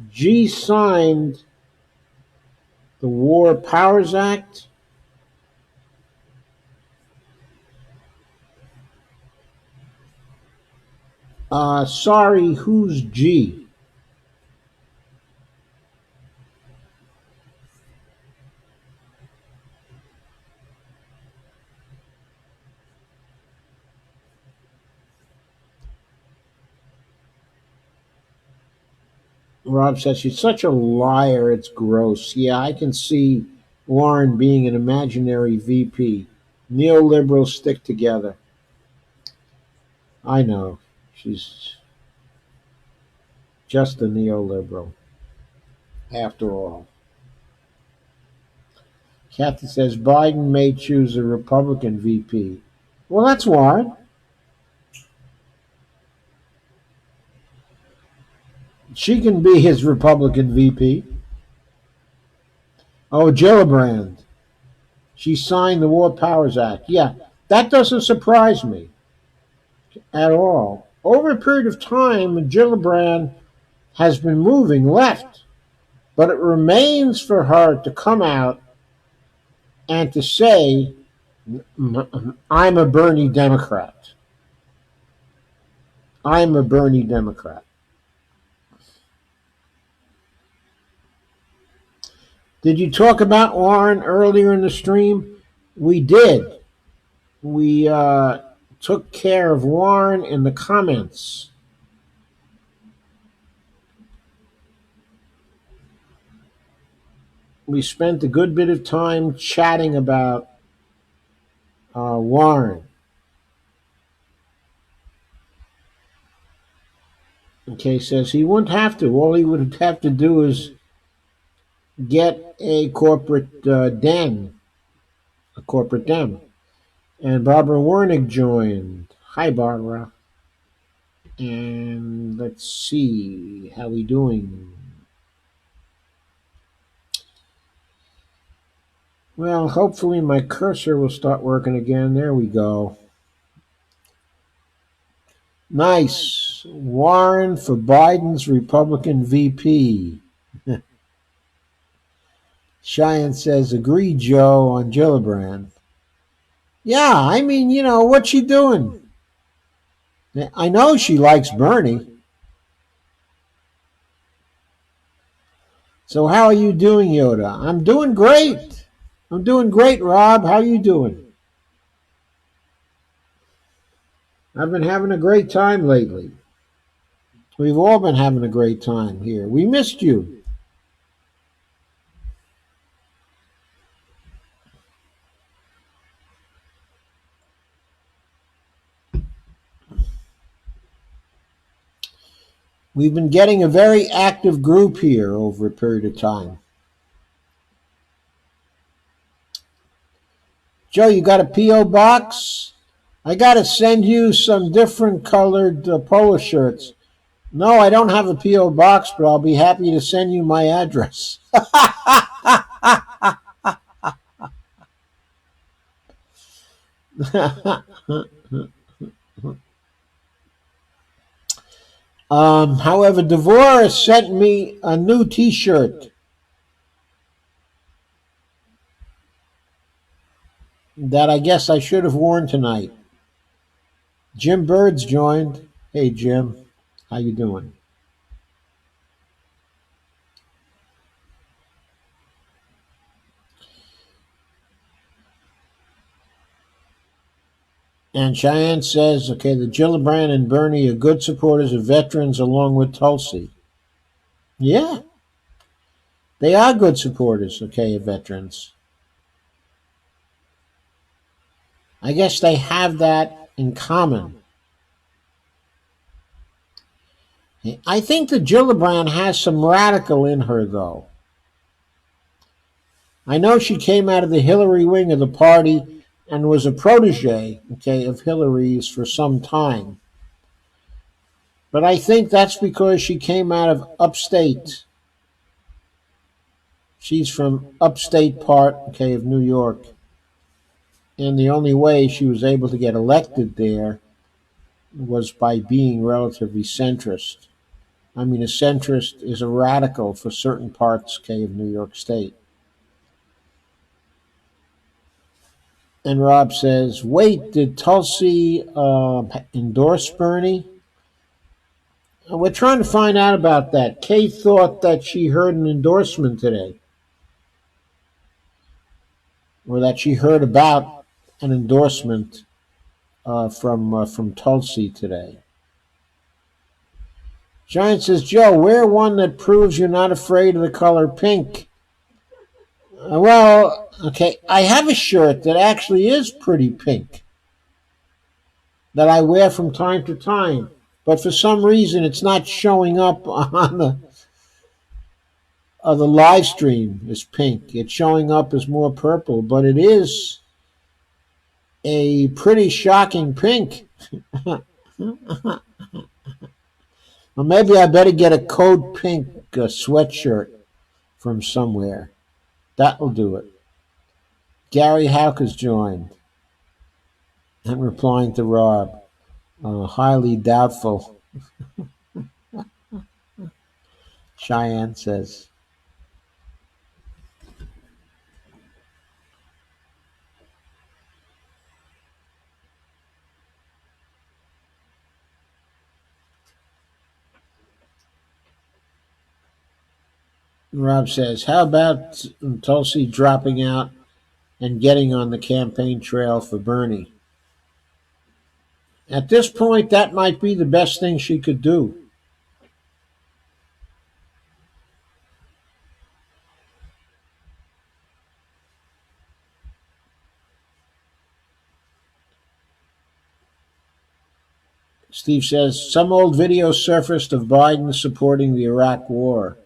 G signed the War Powers Act. Sorry, who's G? Rob says she's such a liar, it's gross. Yeah, I can see Warren being an imaginary VP. Neoliberals stick together. I know. She's just a neoliberal, after all. Kathy says Biden may choose a Republican VP. Well, that's why. She can be his Republican VP. Oh, Gillibrand. She signed the War Powers Act. Yeah, that doesn't surprise me at all. Over a period of time, Gillibrand has been moving left, but it remains for her to come out and to say, I'm a Bernie Democrat. I'm a Bernie Democrat. Did you talk about Warren earlier in the stream? We did. We took care of Warren in the comments. We spent a good bit of time chatting about Warren. Okay, says he wouldn't have to. All he would have to do is get a corporate den. And Barbara Wernick joined. Hi, Barbara. And let's see, how we doing? Well, hopefully my cursor will start working again. There we go. Nice. Warren for Biden's Republican VP. Cheyenne says, agree, Joe, on Gillibrand. Yeah, I mean, what's she doing? I know she likes Bernie. So how are you doing, Yoda? I'm doing great. I'm doing great, Rob. How are you doing? I've been having a great time lately. We've all been having a great time here. We missed you. We've been getting a very active group here over a period of time. Joe, you got a P.O. box? I got to send you some different colored polo shirts. No, I don't have a P.O. box, but I'll be happy to send you my address. However, Devora sent me a new T-shirt that I guess I should have worn tonight. Jim Bird's joined. Hey, Jim. How you doing? And Cheyenne says, okay, the Gillibrand and Bernie are good supporters of veterans along with Tulsi. Yeah, they are good supporters, okay, of veterans. I guess they have that in common. I think that Gillibrand has some radical in her, though. I know she came out of the Hillary wing of the party and was a protege, okay, of Hillary's for some time. But I think that's because she came out of upstate. She's from upstate part, okay, of New York. And the only way she was able to get elected there was by being relatively centrist. I mean, a centrist is a radical for certain parts, okay, of New York State. And Rob says, wait, did Tulsi endorse Bernie? We're trying to find out about that. Kay thought that she heard an endorsement today, or that she heard about an endorsement from Tulsi today. Giant says, Joe, wear one that proves you're not afraid of the color pink. Well, okay, I have a shirt that actually is pretty pink that I wear from time to time, but for some reason it's not showing up on the live stream as pink. It's showing up as more purple, but it is a pretty shocking pink. Well, maybe I better get a code pink sweatshirt from somewhere. That'll do it. Gary Houck has joined and replying to Rob. Highly doubtful, Cheyenne says. Rob says, how about Tulsi dropping out and getting on the campaign trail for Bernie? At this point, that might be the best thing she could do. Steve says some old video surfaced of Biden supporting the Iraq War,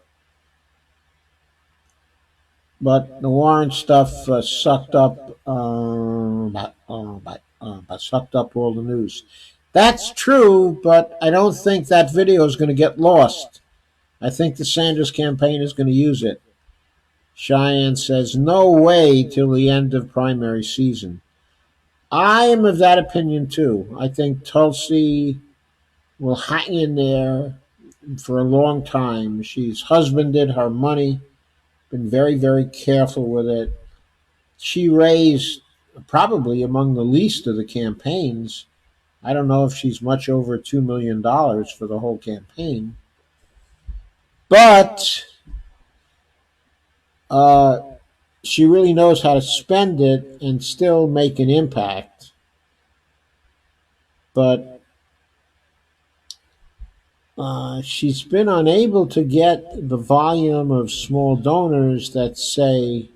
but the Warren stuff sucked up all the news. That's true, but I don't think that video is going to get lost. I think the Sanders campaign is going to use it. Cheyenne says, no way till the end of primary season. I am of that opinion too. I think Tulsi will hang in there for a long time. She's husbanded her money, been very, very careful with it. She raised probably among the least of the campaigns. I don't know if she's much over $2 million for the whole campaign, but uh, she really knows how to spend it and still make an impact. But she's been unable to get the volume of small donors that, say,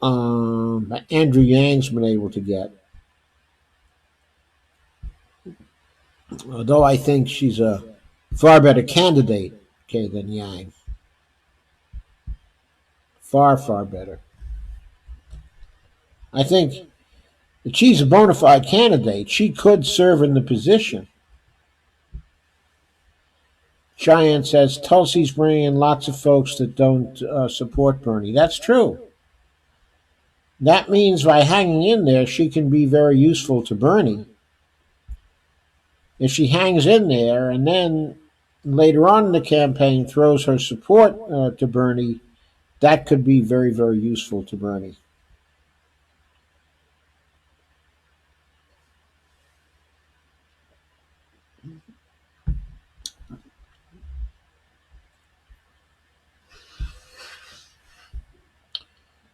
Andrew Yang's been able to get. Although I think she's a far better candidate, okay, than Yang. Far, far better. I think if she's a bona fide candidate, she could serve in the position. Cheyenne says Tulsi's bringing in lots of folks that don't support Bernie. That's true. That means by hanging in there, she can be very useful to Bernie. If she hangs in there and then later on in the campaign throws her support to Bernie, that could be very, very useful to Bernie.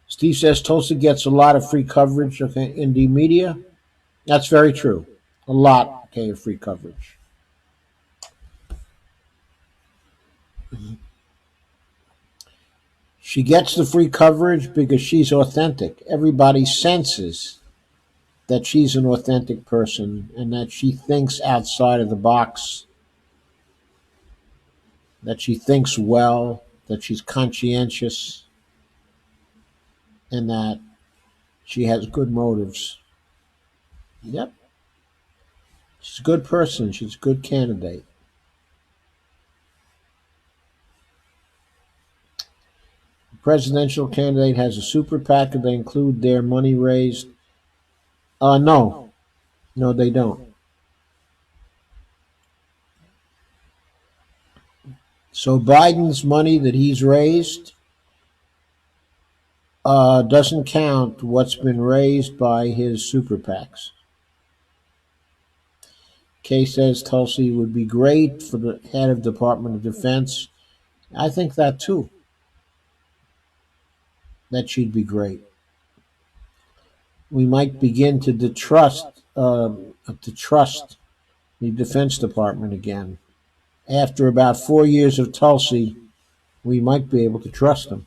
Steve says Tulsi gets a lot of free coverage in the media. That's very true. A lot of free coverage. She gets the free coverage because she's authentic. Everybody senses that she's an authentic person and that she thinks outside of the box, that she thinks well, that she's conscientious, and that she has good motives. Yep. She's a good person. She's a good candidate. The presidential candidate has a super PAC and they include their money raised. No. No, they don't. So Biden's money that he's raised doesn't count what's been raised by his super PACs. Kay says Tulsi would be great for the head of Department of Defense. I think that too. That she'd be great. We might begin to trust the Defense Department again. After about 4 years of Tulsi, we might be able to trust them.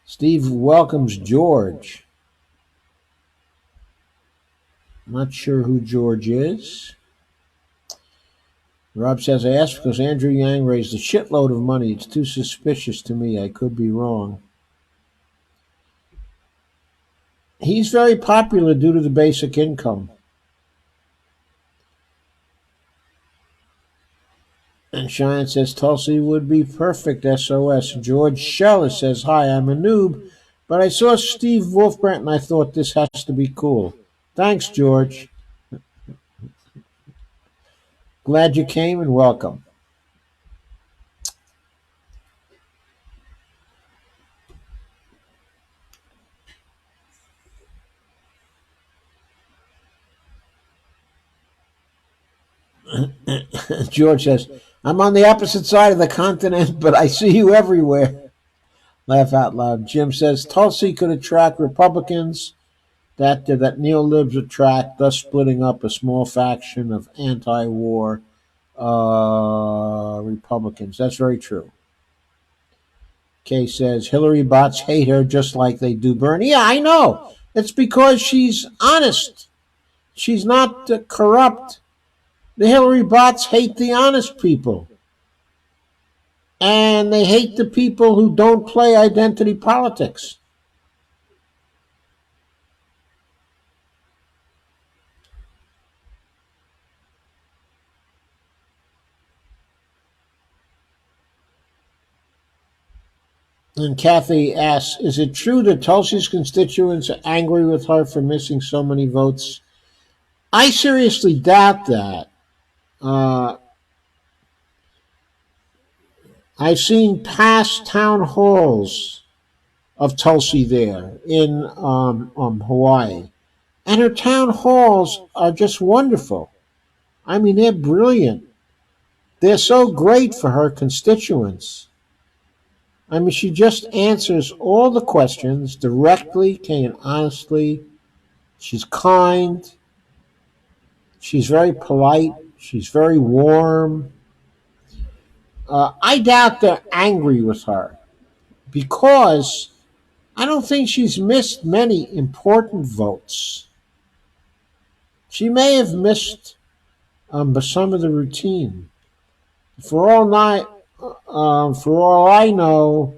Steve welcomes George. Not sure who George is. Rob says, I asked because Andrew Yang raised a shitload of money. It's too suspicious to me. I could be wrong. He's very popular due to the basic income. And Cheyenne says, Tulsi would be perfect, SOS. George Scheller says, hi, I'm a noob, but I saw Steve Wolfbrandt and I thought this has to be cool. Thanks, George. Glad you came and welcome. George says, I'm on the opposite side of the continent, but I see you everywhere. Laugh out loud. Jim says, Tulsi could attract Republicans that neolibs attract, thus splitting up a small faction of anti-war Republicans. That's very true. Kay says Hillary bots hate her just like they do Bernie. Yeah, I know. It's because she's honest. She's not corrupt. The Hillary bots hate the honest people. And they hate the people who don't play identity politics. And Kathy asks, is it true that Tulsi's constituents are angry with her for missing so many votes? I seriously doubt that. Uh, I've seen past town halls of Tulsi there in Hawaii. And her town halls are just wonderful. I mean, they're brilliant. They're so great for her constituents. I mean, she just answers all the questions directly and honestly. She's kind. She's very polite. She's very warm. I doubt they're angry with her because I don't think she's missed many important votes. She may have missed some of the routine. For all night, for all I know,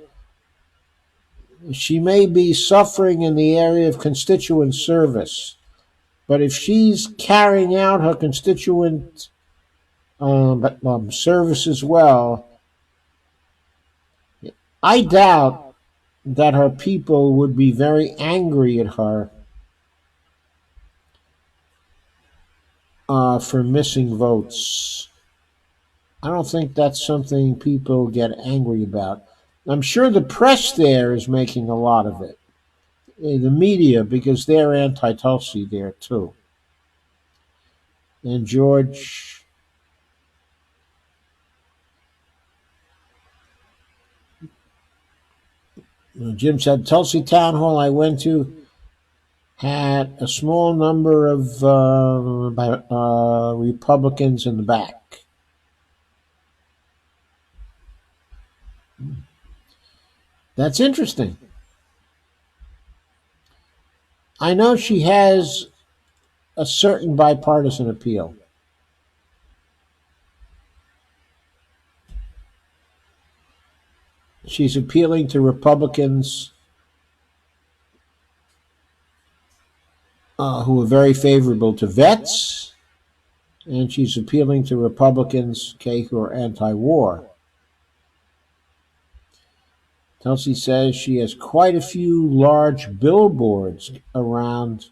she may be suffering in the area of constituent service. But if she's carrying out her constituent service as well, I doubt that her people would be very angry at her for missing votes. I don't think that's something people get angry about. I'm sure the press there is making a lot of it. The media, because they're anti-Tulsi there too. And Jim said, Tulsi Town Hall I went to had a small number of Republicans in the back. That's interesting. I know she has a certain bipartisan appeal. She's appealing to Republicans who are very favorable to vets, and she's appealing to Republicans, who are anti-war. Tulsi says she has quite a few large billboards around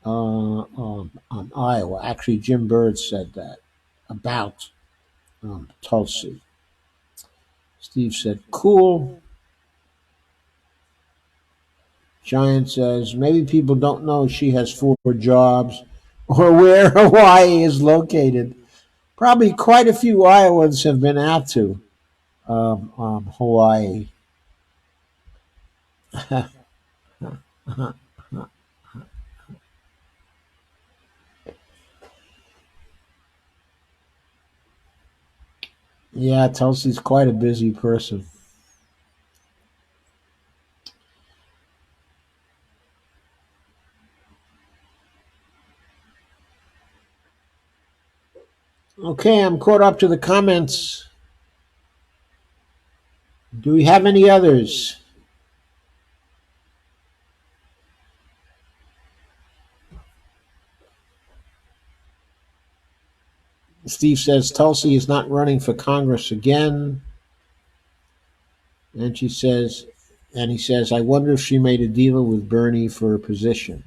Iowa. Actually, Jim Byrd said that about Tulsi. Steve said, cool. Giant says, maybe people don't know she has 4 jobs or where Hawaii is located. Probably quite a few Iowans have been out to Hawaii. Yeah, Tulsi's quite a busy person. Okay, I'm caught up to the comments. Do we have any others? Steve says Tulsi is not running for Congress again. And he says, I wonder if she made a deal with Bernie for a position.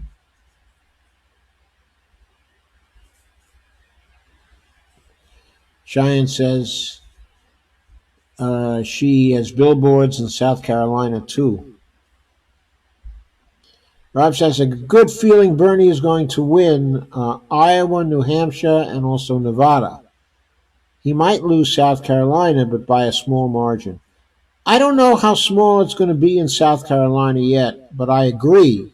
Cheyenne says she has billboards in South Carolina too. Rob says a good feeling Bernie is going to win Iowa, New Hampshire, and also Nevada. He might lose South Carolina, but by a small margin. I don't know how small it's going to be in South Carolina yet, but I agree.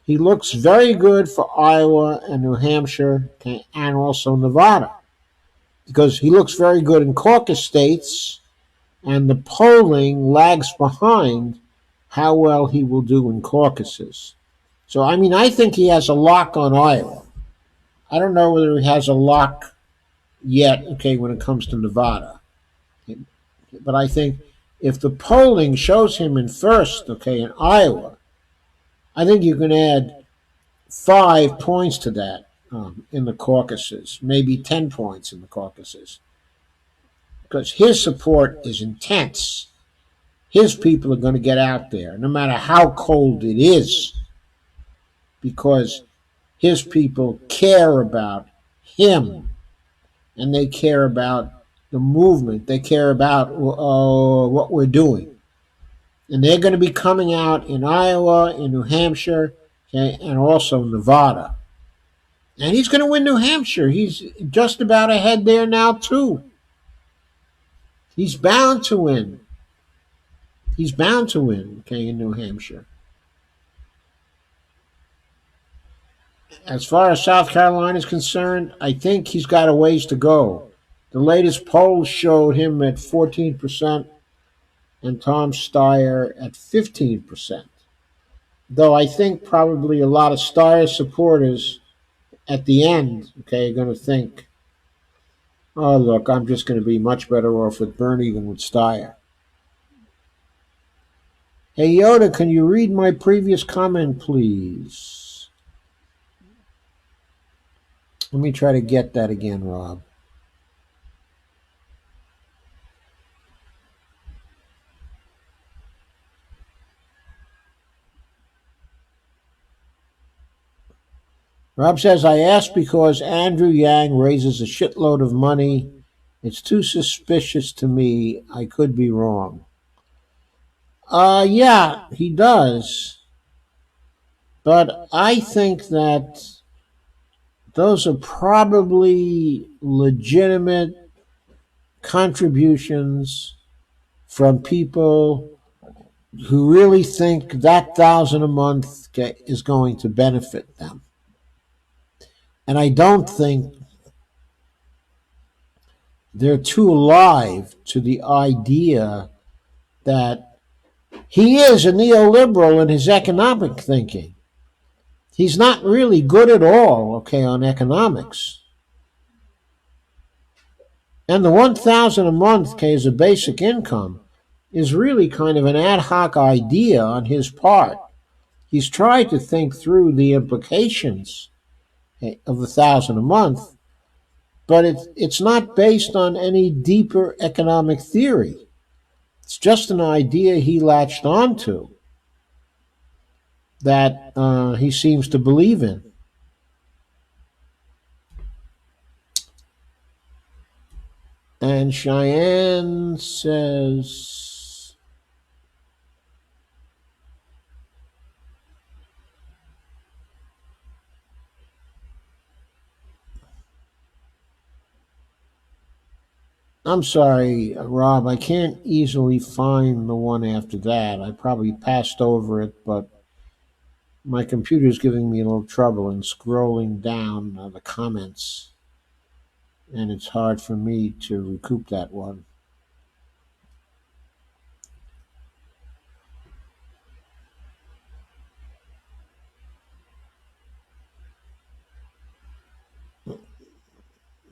He looks very good for Iowa and New Hampshire and also Nevada, because he looks very good in caucus states, and the polling lags behind how well he will do in caucuses. So, I mean, I think he has a lock on Iowa. I don't know whether he has a lock yet, okay, when it comes to Nevada. But I think if the polling shows him in first, okay, in Iowa, I think you can add 5 points to that in the caucuses, maybe 10 points in the caucuses, because his support is intense. His people are going to get out there, no matter how cold it is, because his people care about him and they care about the movement. They care about what we're doing. And they're going to be coming out in Iowa, in New Hampshire, okay, and also Nevada. And he's going to win New Hampshire. He's just about ahead there now, too. He's bound to win. He's bound to win, okay, in New Hampshire. As far as South Carolina is concerned, I think he's got a ways to go. The latest polls showed him at 14% and Tom Steyer at 15%. Though I think probably a lot of Steyer supporters at the end, okay, are going to think, oh, look, I'm just going to be much better off with Bernie than with Steyer. Hey, Yoda, can you read my previous comment, please? Let me try to get that again, Rob. Rob says, I asked because Andrew Yang raises a shitload of money. It's too suspicious to me. I could be wrong. Yeah, he does. But I think that those are probably legitimate contributions from people who really think that $1,000 a month is going to benefit them. And I don't think they're too alive to the idea that he is a neoliberal in his economic thinking. He's not really good at all, okay, on economics. And the 1,000 a month, okay, as a basic income is really kind of an ad hoc idea on his part. He's tried to think through the implications of 1,000 a month, but it's not based on any deeper economic theory. It's just an idea he latched onto that he seems to believe in. And Cheyenne says, I'm sorry, Rob, I can't easily find the one after that. I probably passed over it, but my computer's giving me a little trouble in scrolling down the comments, and it's hard for me to recoup that one.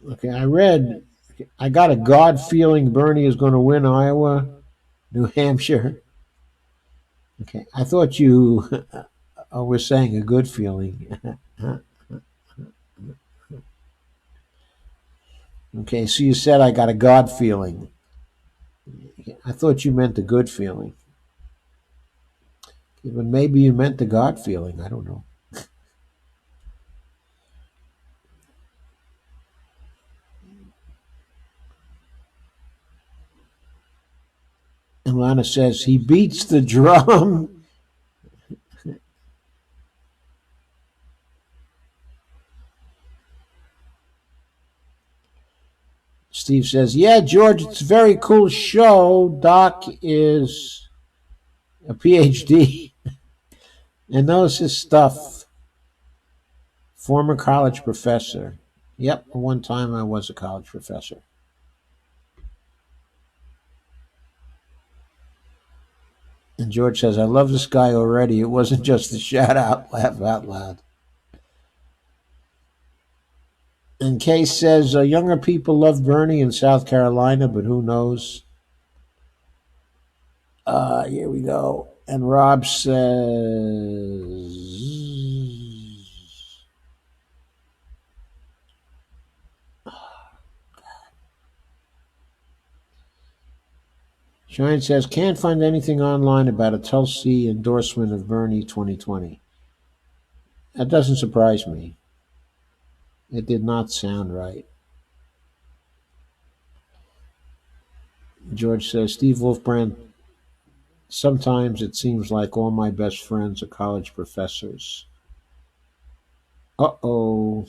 Okay, I got a God feeling Bernie is going to win Iowa, New Hampshire. Okay, I thought you were saying a good feeling. Okay, so you said I got a God feeling. I thought you meant the good feeling. But maybe you meant the God feeling. I don't know. And Lana says he beats the drum. Steve says, yeah, George, it's a very cool show. Doc is a PhD and knows his stuff. Former college professor. Yep, one time I was a college professor. And George says, I love this guy already. It wasn't just a shout out, laugh out loud. And Case says, younger people love Bernie in South Carolina, but who knows? Here we go. And Rob says, Shine says, can't find anything online about a Tulsi endorsement of Bernie 2020. That doesn't surprise me. It did not sound right. George says, Steve Wolfbrand, sometimes it seems like all my best friends are college professors. Uh-oh.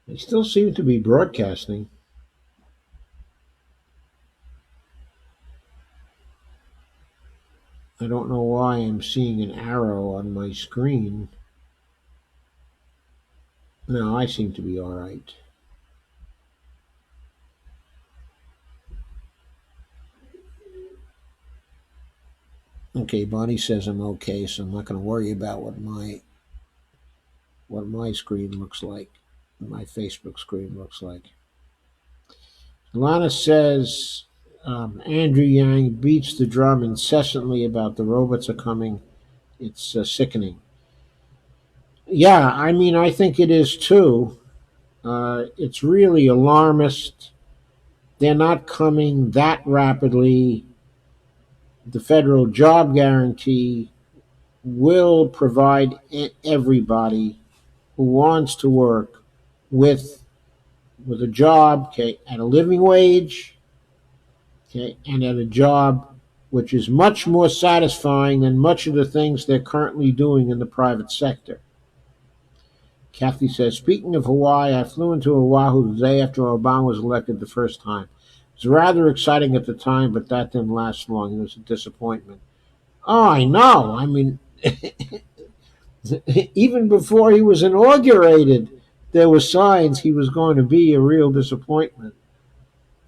They still seem to be broadcasting. I don't know why I'm seeing an arrow on my screen. No, I seem to be all right. Okay, Bonnie says I'm okay, so I'm not going to worry about what my screen looks like, my Facebook screen looks like. Lana says Andrew Yang beats the drum incessantly about the robots are coming. It's sickening. Yeah, I mean, I think it is too. It's really alarmist. They're not coming that rapidly. The federal job guarantee will provide everybody who wants to work with with a job, okay, at a living wage, okay, and at a job which is much more satisfying than much of the things they're currently doing in the private sector. Kathy says, speaking of Hawaii, I flew into Oahu the day after Obama was elected the first time. It was rather exciting at the time, but that didn't last long. It was a disappointment. Oh, I know. I mean, even before he was inaugurated, there were signs he was going to be a real disappointment.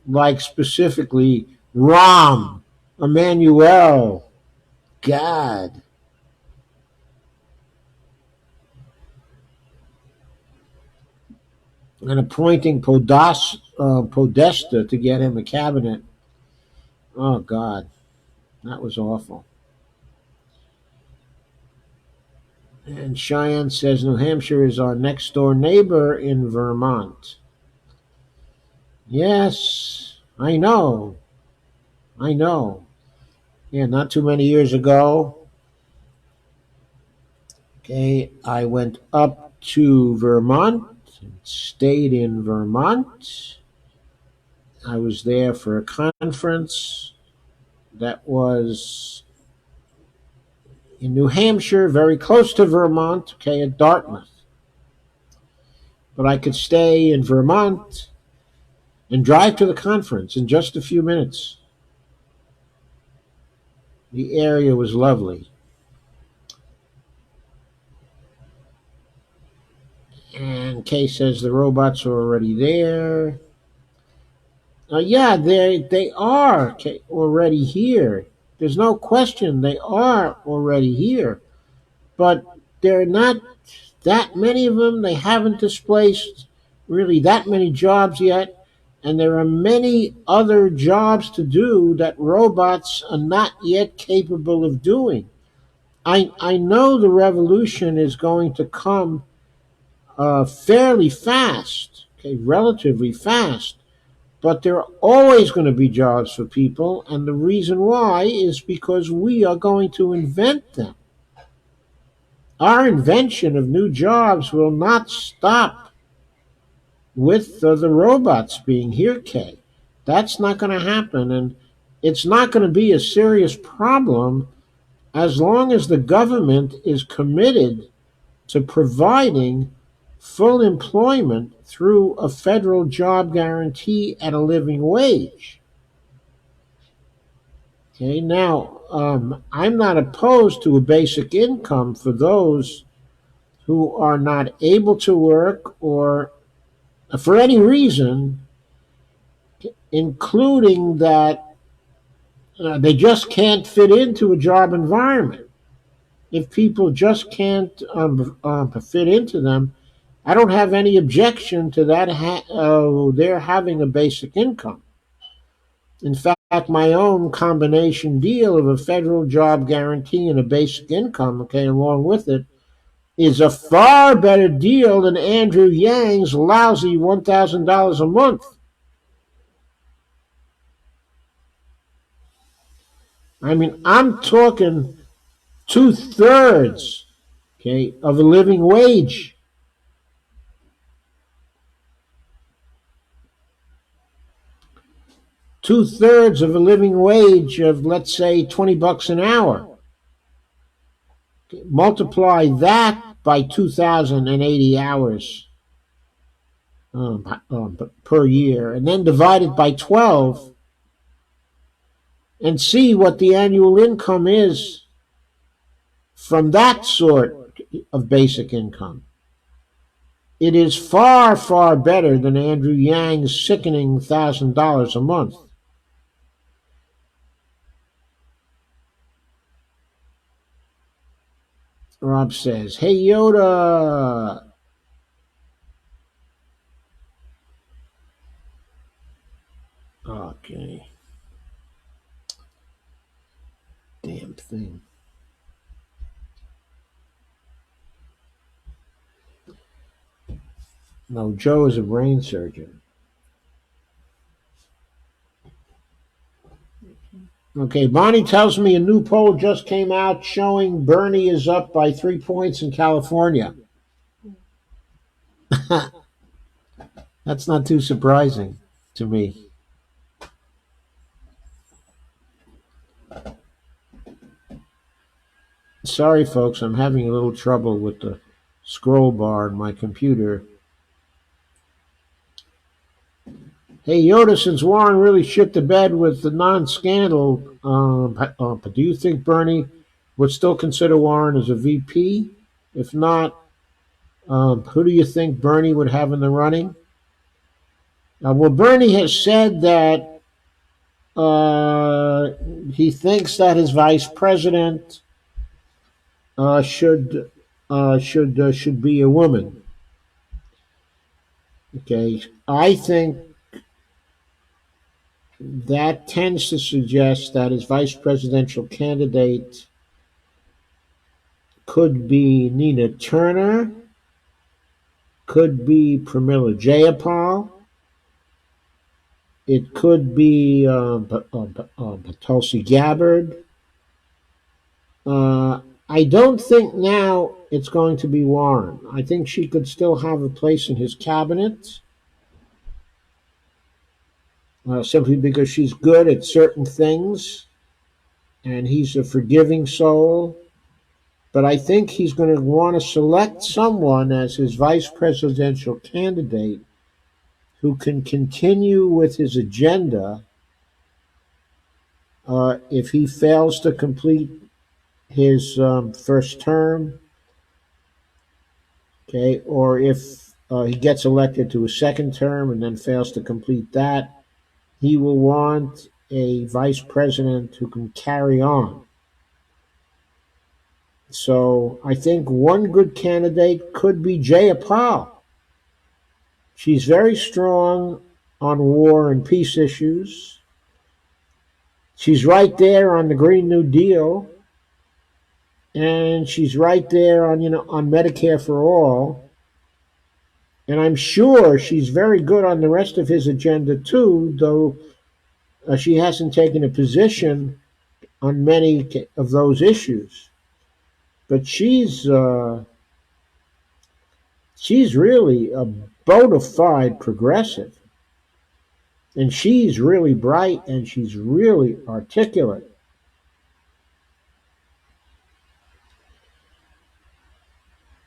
Like specifically Rahm Emanuel. God. And appointing Podesta to get him a cabinet. Oh, God. That was awful. And Cheyenne says New Hampshire is our next door neighbor in Vermont. Yes, I know. I know. Yeah, not too many years ago, okay, I went up to Vermont, stayed in Vermont. I was there for a conference that was in New Hampshire, very close to Vermont, okay, at Dartmouth. But I could stay in Vermont and drive to the conference in just a few minutes. The area was lovely. And Kay says the robots are already there. Yeah, they are already here. There's no question they are already here. But there are not that many of them. They haven't displaced really that many jobs yet. And there are many other jobs to do that robots are not yet capable of doing. I know the revolution is going to come fairly fast, okay, relatively fast. But there are always going to be jobs for people, and the reason why is because we are going to invent them. Our invention of new jobs will not stop with the robots being here, Kay. That's not going to happen, and it's not going to be a serious problem as long as the government is committed to providing full employment through a federal job guarantee at a living wage. Okay, now I'm not opposed to a basic income for those who are not able to work or for any reason, including that they just can't fit into a job environment. If people just can't fit into them, I don't have any objection to that. They're having a basic income. In fact, my own combination deal of a federal job guarantee and a basic income, okay, along with it, is a far better deal than Andrew Yang's lousy $1,000 a month. I mean, I'm talking two-thirds, okay, of a living wage. Two-thirds of a living wage of, let's say, $20 an hour. Multiply that by 2,080 hours per year, and then divide it by 12 and see what the annual income is from that sort of basic income. It is far, far better than Andrew Yang's sickening $1,000 a month. Rob says, "Hey Yoda." Okay. Damn thing. No, Joe is a brain surgeon. Okay, Bonnie tells me a new poll just came out showing Bernie is up by 3 points in California. That's not too surprising to me. Sorry, folks, I'm having a little trouble with the scroll bar on my computer. Hey, Yoda, since Warren really shit the bed with the non-scandal, but do you think Bernie would still consider Warren as a VP? If not, who do you think Bernie would have in the running? Well, Bernie has said that he thinks that his vice president should be a woman. Okay, I think that tends to suggest that his vice presidential candidate could be Nina Turner, could be Pramila Jayapal, it could be Tulsi Gabbard. I don't think now it's going to be Warren. I think she could still have a place in his cabinet, simply because she's good at certain things and he's a forgiving soul. But I think he's going to want to select someone as his vice presidential candidate who can continue with his agenda if he fails to complete his first term, okay, or if he gets elected to a second term and then fails to complete that, he will want a vice president who can carry on. So I think one good candidate could be Jayapal. She's very strong on war and peace issues. She's right there on the Green New Deal, and she's right there on on Medicare for all. And I'm sure she's very good on the rest of his agenda too, though she hasn't taken a position on many of those issues. But she's really a bona fide progressive. And she's really bright and she's really articulate.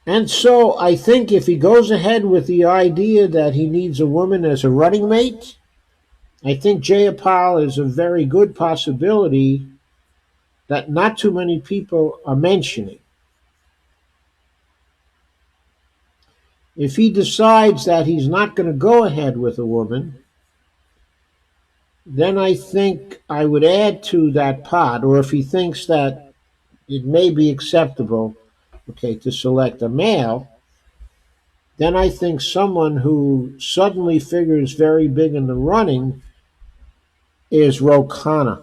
And so I think if he goes ahead with the idea that he needs a woman as a running mate, I think Jayapal is a very good possibility that not too many people are mentioning. If he decides that he's not going to go ahead with a woman, then I think I would add to that pot, or if he thinks that it may be acceptable, okay, to select a male, then I think someone who suddenly figures very big in the running is Ro Khanna.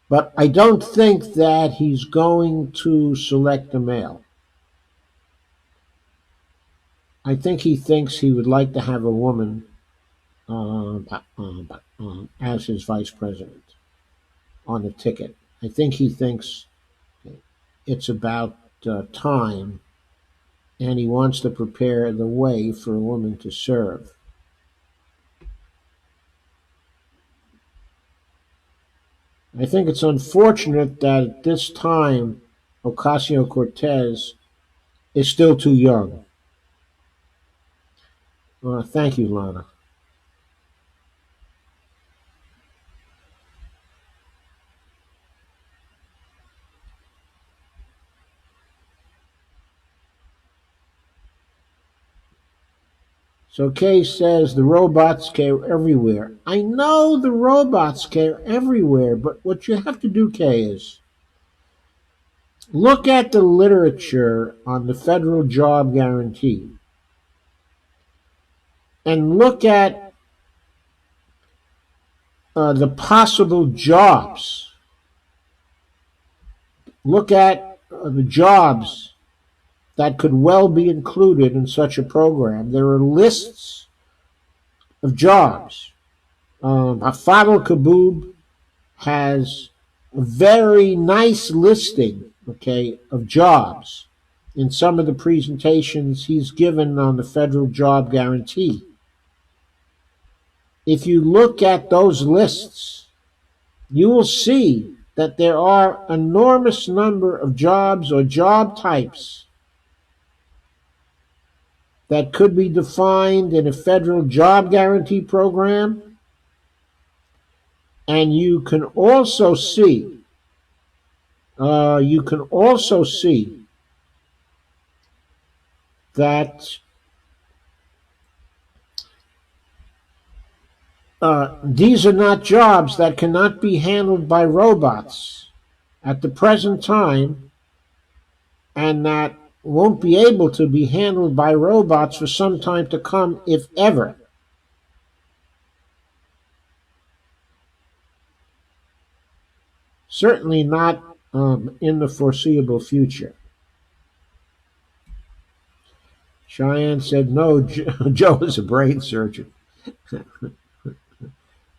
But I don't think that he's going to select a male. I think he thinks he would like to have a woman as his vice president on the ticket. I think he thinks it's about time, and he wants to prepare the way for a woman to serve. I think it's unfortunate that at this time Ocasio Cortez is still too young. Thank you, Lana. So Kay says the robots care everywhere. I know the robots care everywhere, but what you have to do, Kay, is look at the literature on the federal job guarantee and look at the possible jobs. Look at the jobs that could well be included in such a program. There are lists of jobs. Afadal Kaboub has a very nice listing, okay, of jobs in some of the presentations he's given on the federal job guarantee. If you look at those lists, you will see that there are enormous number of jobs or job types that could be defined in a federal job guarantee program. And you can also see that these are not jobs that cannot be handled by robots at the present time, and that won't be able to be handled by robots for some time to come, if ever. Certainly not in the foreseeable future. Cheyenne said, no, Joe is a brain surgeon.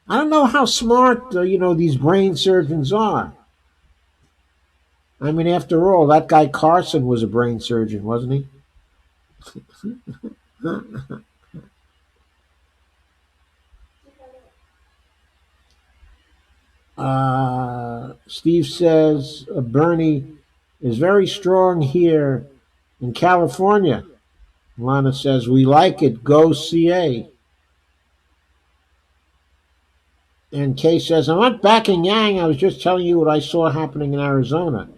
I don't know how smart, these brain surgeons are. I mean, after all, that guy Carson was a brain surgeon, wasn't he? Steve says Bernie is very strong here in California. Lana says we like it. Go CA. And Kay says I'm not backing Yang. I was just telling you what I saw happening in Arizona.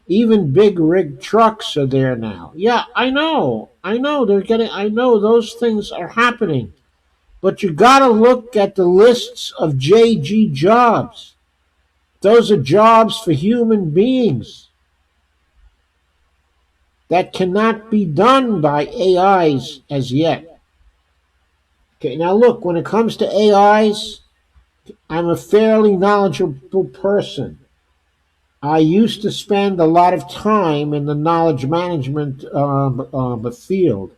Even big rig trucks are there now. Yeah, I know. They're getting. I know those things are happening. But you got to look at the lists of JG jobs. Those are jobs for human beings that cannot be done by AIs as yet. Okay, now look, when it comes to AIs, I'm a fairly knowledgeable person. I used to spend a lot of time in the knowledge management field.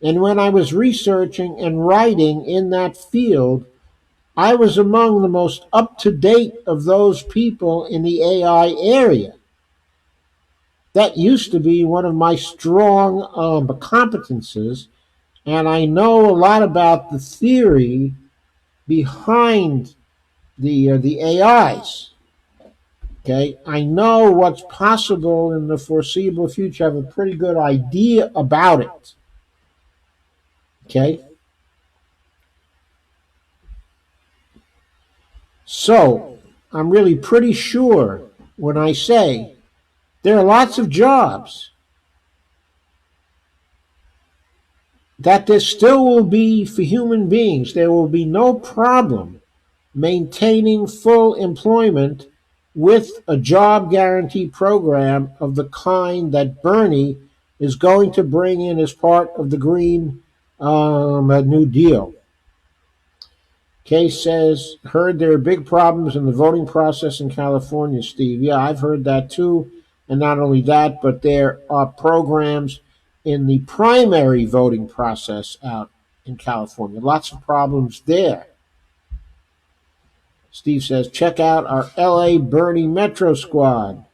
And when I was researching and writing in that field, I was among the most up to date of those people in the AI area. That used to be one of my strong competences, and I know a lot about the theory behind the AIs. Okay, I know what's possible in the foreseeable future. I have a pretty good idea about it. Okay. So I'm really pretty sure when I say there are lots of jobs that there still will be for human beings. There will be no problem maintaining full employment with a job guarantee program of the kind that Bernie is going to bring in as part of the Green New Deal. Case says, heard there are big problems in the voting process in California, Steve. Yeah, I've heard that too. And not only that, but there are programs in the primary voting process out in California. Lots of problems there. Steve says, check out our LA Bernie Metro Squad.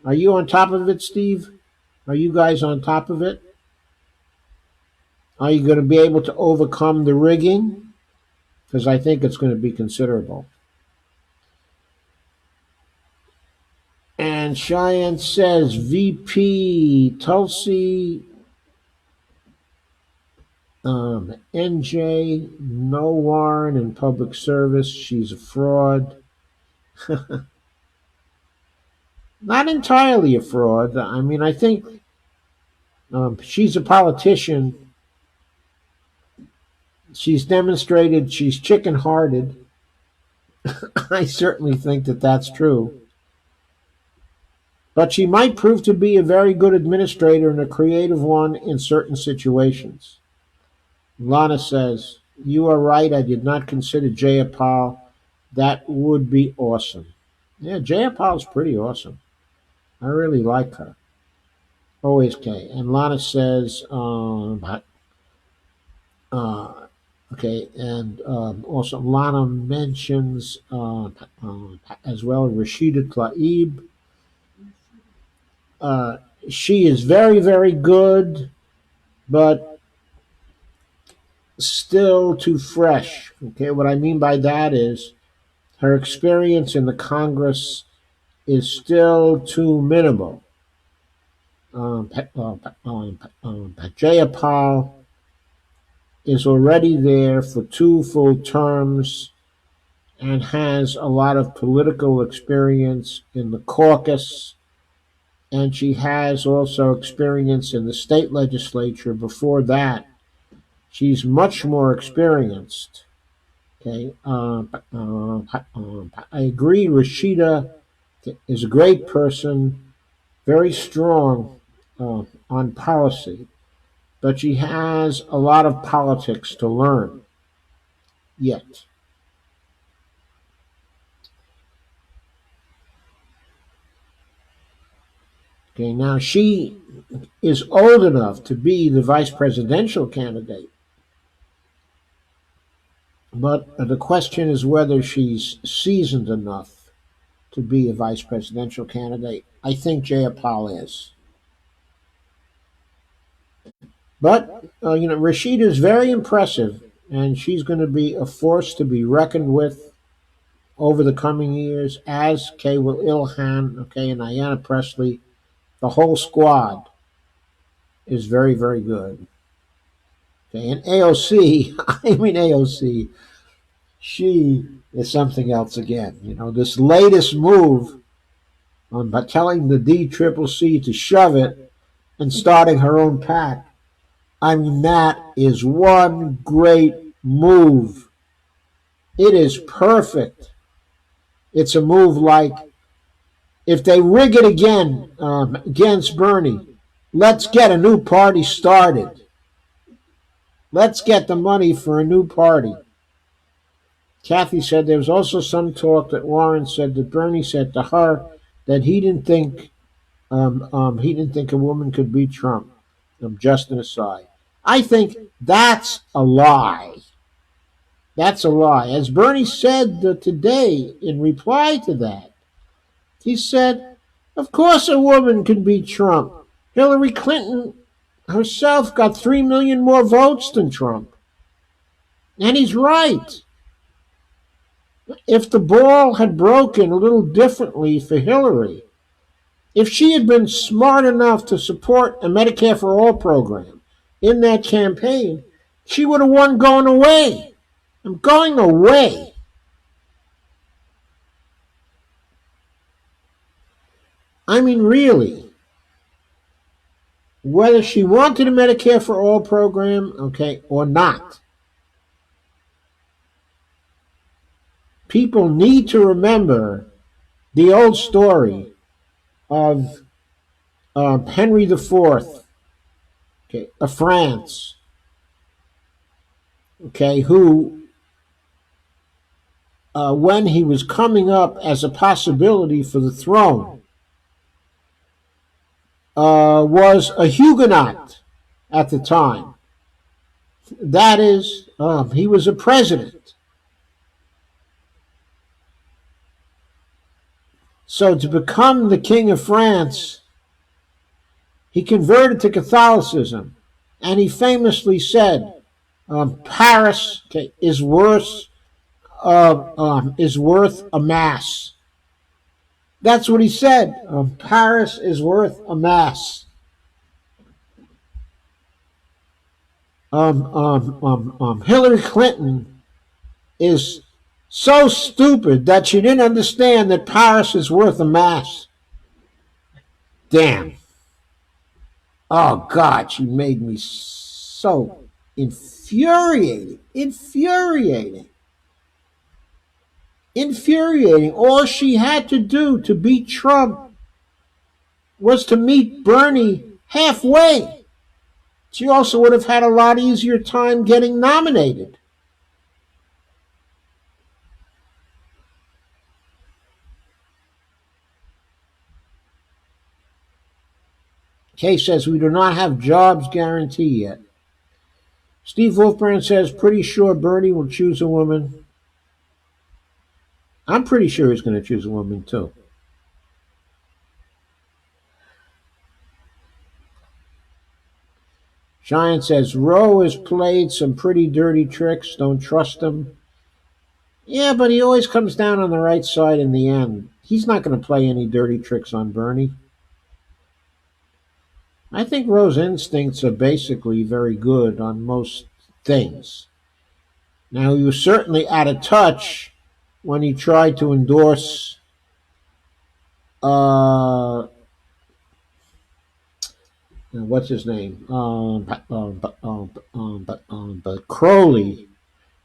Are you on top of it, Steve? Are you guys on top of it? Are you going to be able to overcome the rigging? Because I think it's going to be considerable. And Cheyenne says, VP Tulsi, NJ, no Warren in public service. She's a fraud. Not entirely a fraud. I mean, I think she's a politician. She's demonstrated she's chicken hearted. I certainly think that that's true. But she might prove to be a very good administrator and a creative one in certain situations. Lana says, you are right. I did not consider Jayapal. That would be awesome. Yeah, Jayapal's pretty awesome. I really like her. Always K. And Lana says, okay, and also Lana mentions as well Rashida Tlaib. She is very, very good, but still too fresh. Okay, what I mean by that is her experience in the Congress is still too minimal. Jayapal is already there for 2 full terms and has a lot of political experience in the caucus, and she has also experience in the state legislature before that. She's much more experienced. Okay, I agree. Rashida is a great person, very strong on policy, but she has a lot of politics to learn yet. Okay, now she is old enough to be the vice presidential candidate, but the question is whether she's seasoned enough to be a vice presidential candidate. I think Jayapal is. But, Rashida is very impressive, and she's going to be a force to be reckoned with over the coming years, as Kay will Ilhan, okay, and Ayanna Presley. The whole squad is very, very good. Okay, and AOC, I mean AOC, she is something else again. This latest move by telling the DCCC to shove it and starting her own pack. I mean, that is one great move. It is perfect. It's a move like, if they rig it again against Bernie, let's get a new party started. Let's get the money for a new party. Kathy said there was also some talk that Warren said that Bernie said to her that he didn't think a woman could beat Trump. Just an aside. I think that's a lie. That's a lie. As Bernie said today in reply to that, he said, of course a woman can beat Trump. Hillary Clinton herself got 3 million more votes than Trump. And he's right. If the ball had broken a little differently for Hillary, if she had been smart enough to support a Medicare for All program in that campaign, she would have won going away. I'm going away. I mean, really, whether she wanted a Medicare for All program, okay, or not, people need to remember the old story of Henry IV, okay, of France, okay, who, when he was coming up as a possibility for the throne, was a Huguenot at the time. That is, he was a president. So to become the king of France, he converted to Catholicism, and he famously said, "Paris, okay, is worth a mass." That's what he said. Paris is worth a mass. Hillary Clinton is so stupid that she didn't understand that Paris is worth a mass. Damn. Oh God, she made me so infuriated. Infuriating. All she had to do to beat Trump was to meet Bernie halfway. She also would have had a lot easier time getting nominated. Kay says we do not have jobs guarantee yet. Steve Wolfbrand says pretty sure Bernie will choose a woman. I'm pretty sure he's going to choose a woman too. Giant says Roe has played some pretty dirty tricks. Don't trust him. Yeah, but he always comes down on the right side in the end. He's not going to play any dirty tricks on Bernie. I think Roe's instincts are basically very good on most things. Now, he was certainly out of touch when he tried to endorse what's his name? But Crowley,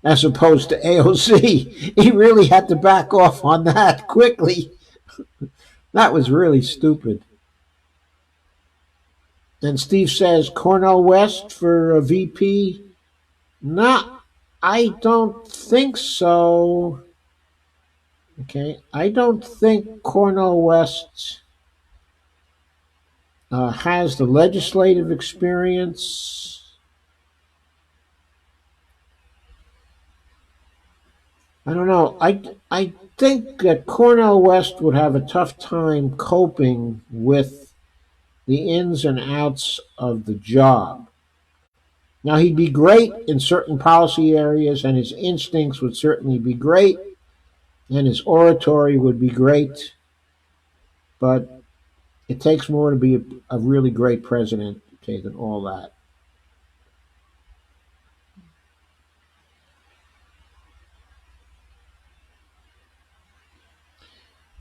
as opposed to AOC. He really had to back off on that quickly. That was really stupid. And Steve says Cornel West for a VP. No, I don't think so. Okay, I don't think Cornel West has the legislative experience. I don't know. I think that Cornel West would have a tough time coping with the ins and outs of the job. Now, he'd be great in certain policy areas, and his instincts would certainly be great, and his oratory would be great, but it takes more to be a really great president, okay, than all that.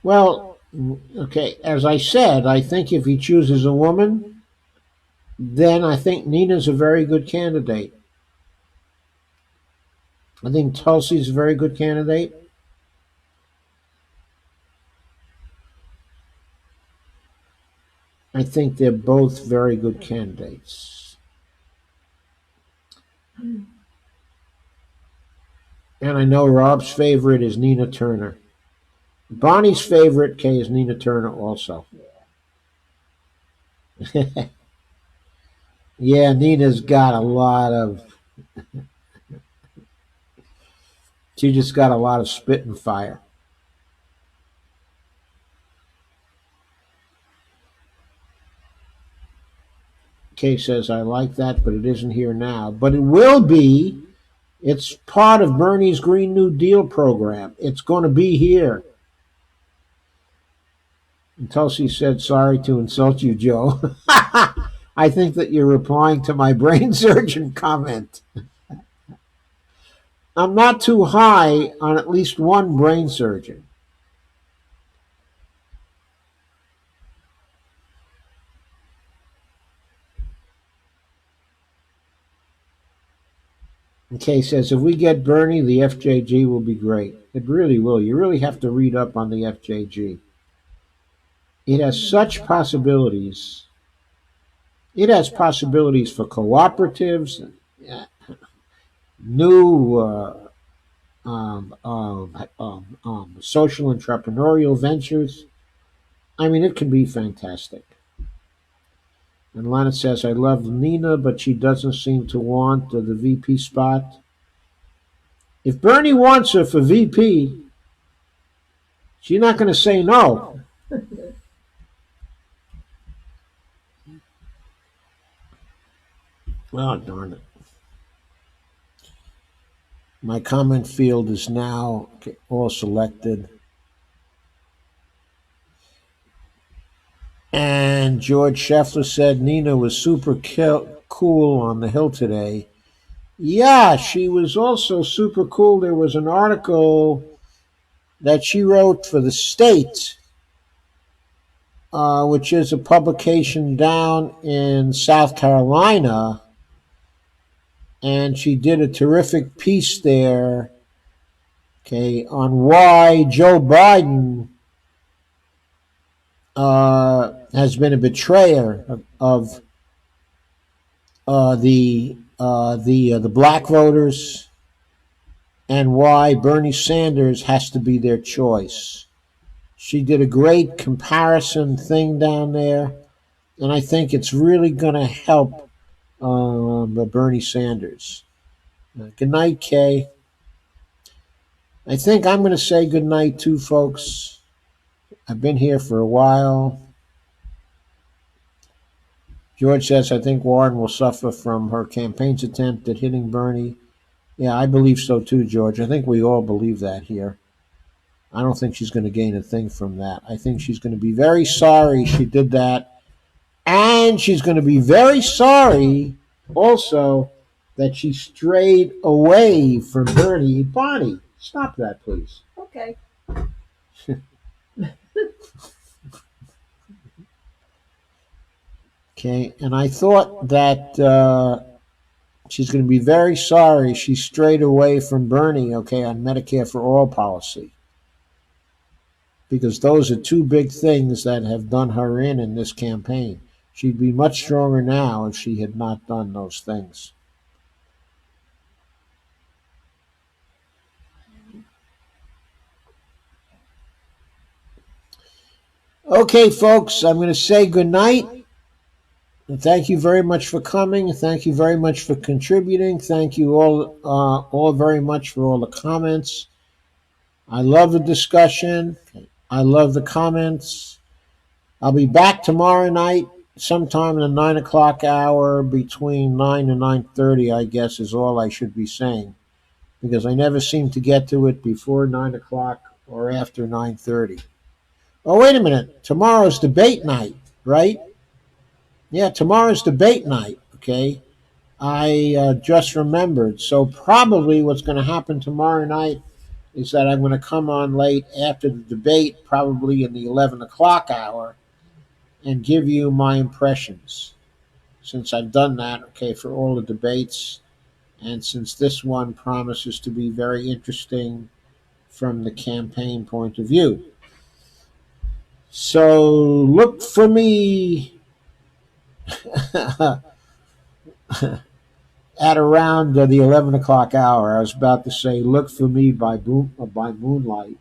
Well, okay, as I said, I think if he chooses a woman, then I think Nina's a very good candidate. I think Tulsi's a very good candidate. I think they're both very good candidates. And I know Rob's favorite is Nina Turner. Bonnie's favorite, Kay, is Nina Turner also. Yeah, Nina's got a lot of. She just got a lot of spit and fire. Kay says, I like that, but it isn't here now. But it will be. It's part of Bernie's Green New Deal program. It's going to be here. And Tulsi said, sorry to insult you, Joe. I think that you're replying to my brain surgeon comment. I'm not too high on at least one brain surgeon. Okay, says if we get Bernie, the FJG will be great. It really will. You really have to read up on the FJG. It has such possibilities. It has possibilities for cooperatives, uh, new social entrepreneurial ventures. I mean, it can be fantastic. And Lana says, I love Nina, but she doesn't seem to want the VP spot. If Bernie wants her for VP, she's not going to say no. Oh, darn it. My comment field is now all selected. And George Scheffler said Nina was super cool on the Hill today. Yeah, she was also super cool. There was an article that she wrote for The State, which is a publication down in South Carolina. And she did a terrific piece there, okay, on why Joe Biden has been a betrayer of the black voters, and why Bernie Sanders has to be their choice. She did a great comparison thing down there, and I think it's really going to help Bernie Sanders. Good night, Kay. I think I'm going to say good night too, folks. I've been here for a while. George says, I think Warren will suffer from her campaign's attempt at hitting Bernie. Yeah, I believe so too, George. I think we all believe that here. I don't think she's going to gain a thing from that. I think she's going to be very sorry she did that. And she's going to be very sorry also that she strayed away from Bernie. Bonnie, stop that, please. Okay. Okay, and I thought that she's going to be very sorry she strayed away from Bernie, okay, on Medicare for All policy. Because those are two big things that have done her in this campaign. She'd be much stronger now if she had not done those things. Okay, folks, I'm going to say good night. And thank you very much for coming. Thank you very much for contributing. Thank you all very much for all the comments. I love the discussion. I love the comments. I'll be back tomorrow night, sometime in the 9 o'clock hour, between 9 and 9:30. I guess is all I should be saying, because I never seem to get to it before 9 o'clock or after 9:30. Oh, wait a minute! Tomorrow's debate night, right? Yeah, tomorrow's debate night. Okay, I just remembered. So probably what's going to happen tomorrow night is that I'm going to come on late after the debate, probably in the 11 o'clock hour, and give you my impressions. Since I've done that, okay, for all the debates, and since this one promises to be very interesting from the campaign point of view. So look for me at around the 11 o'clock hour. I was about to say, look for me by moonlight.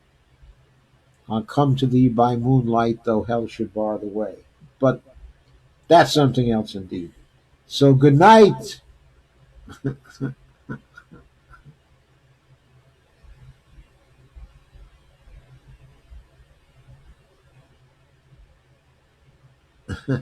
I'll come to thee by moonlight, though hell should bar the way. But that's something else indeed. So good night.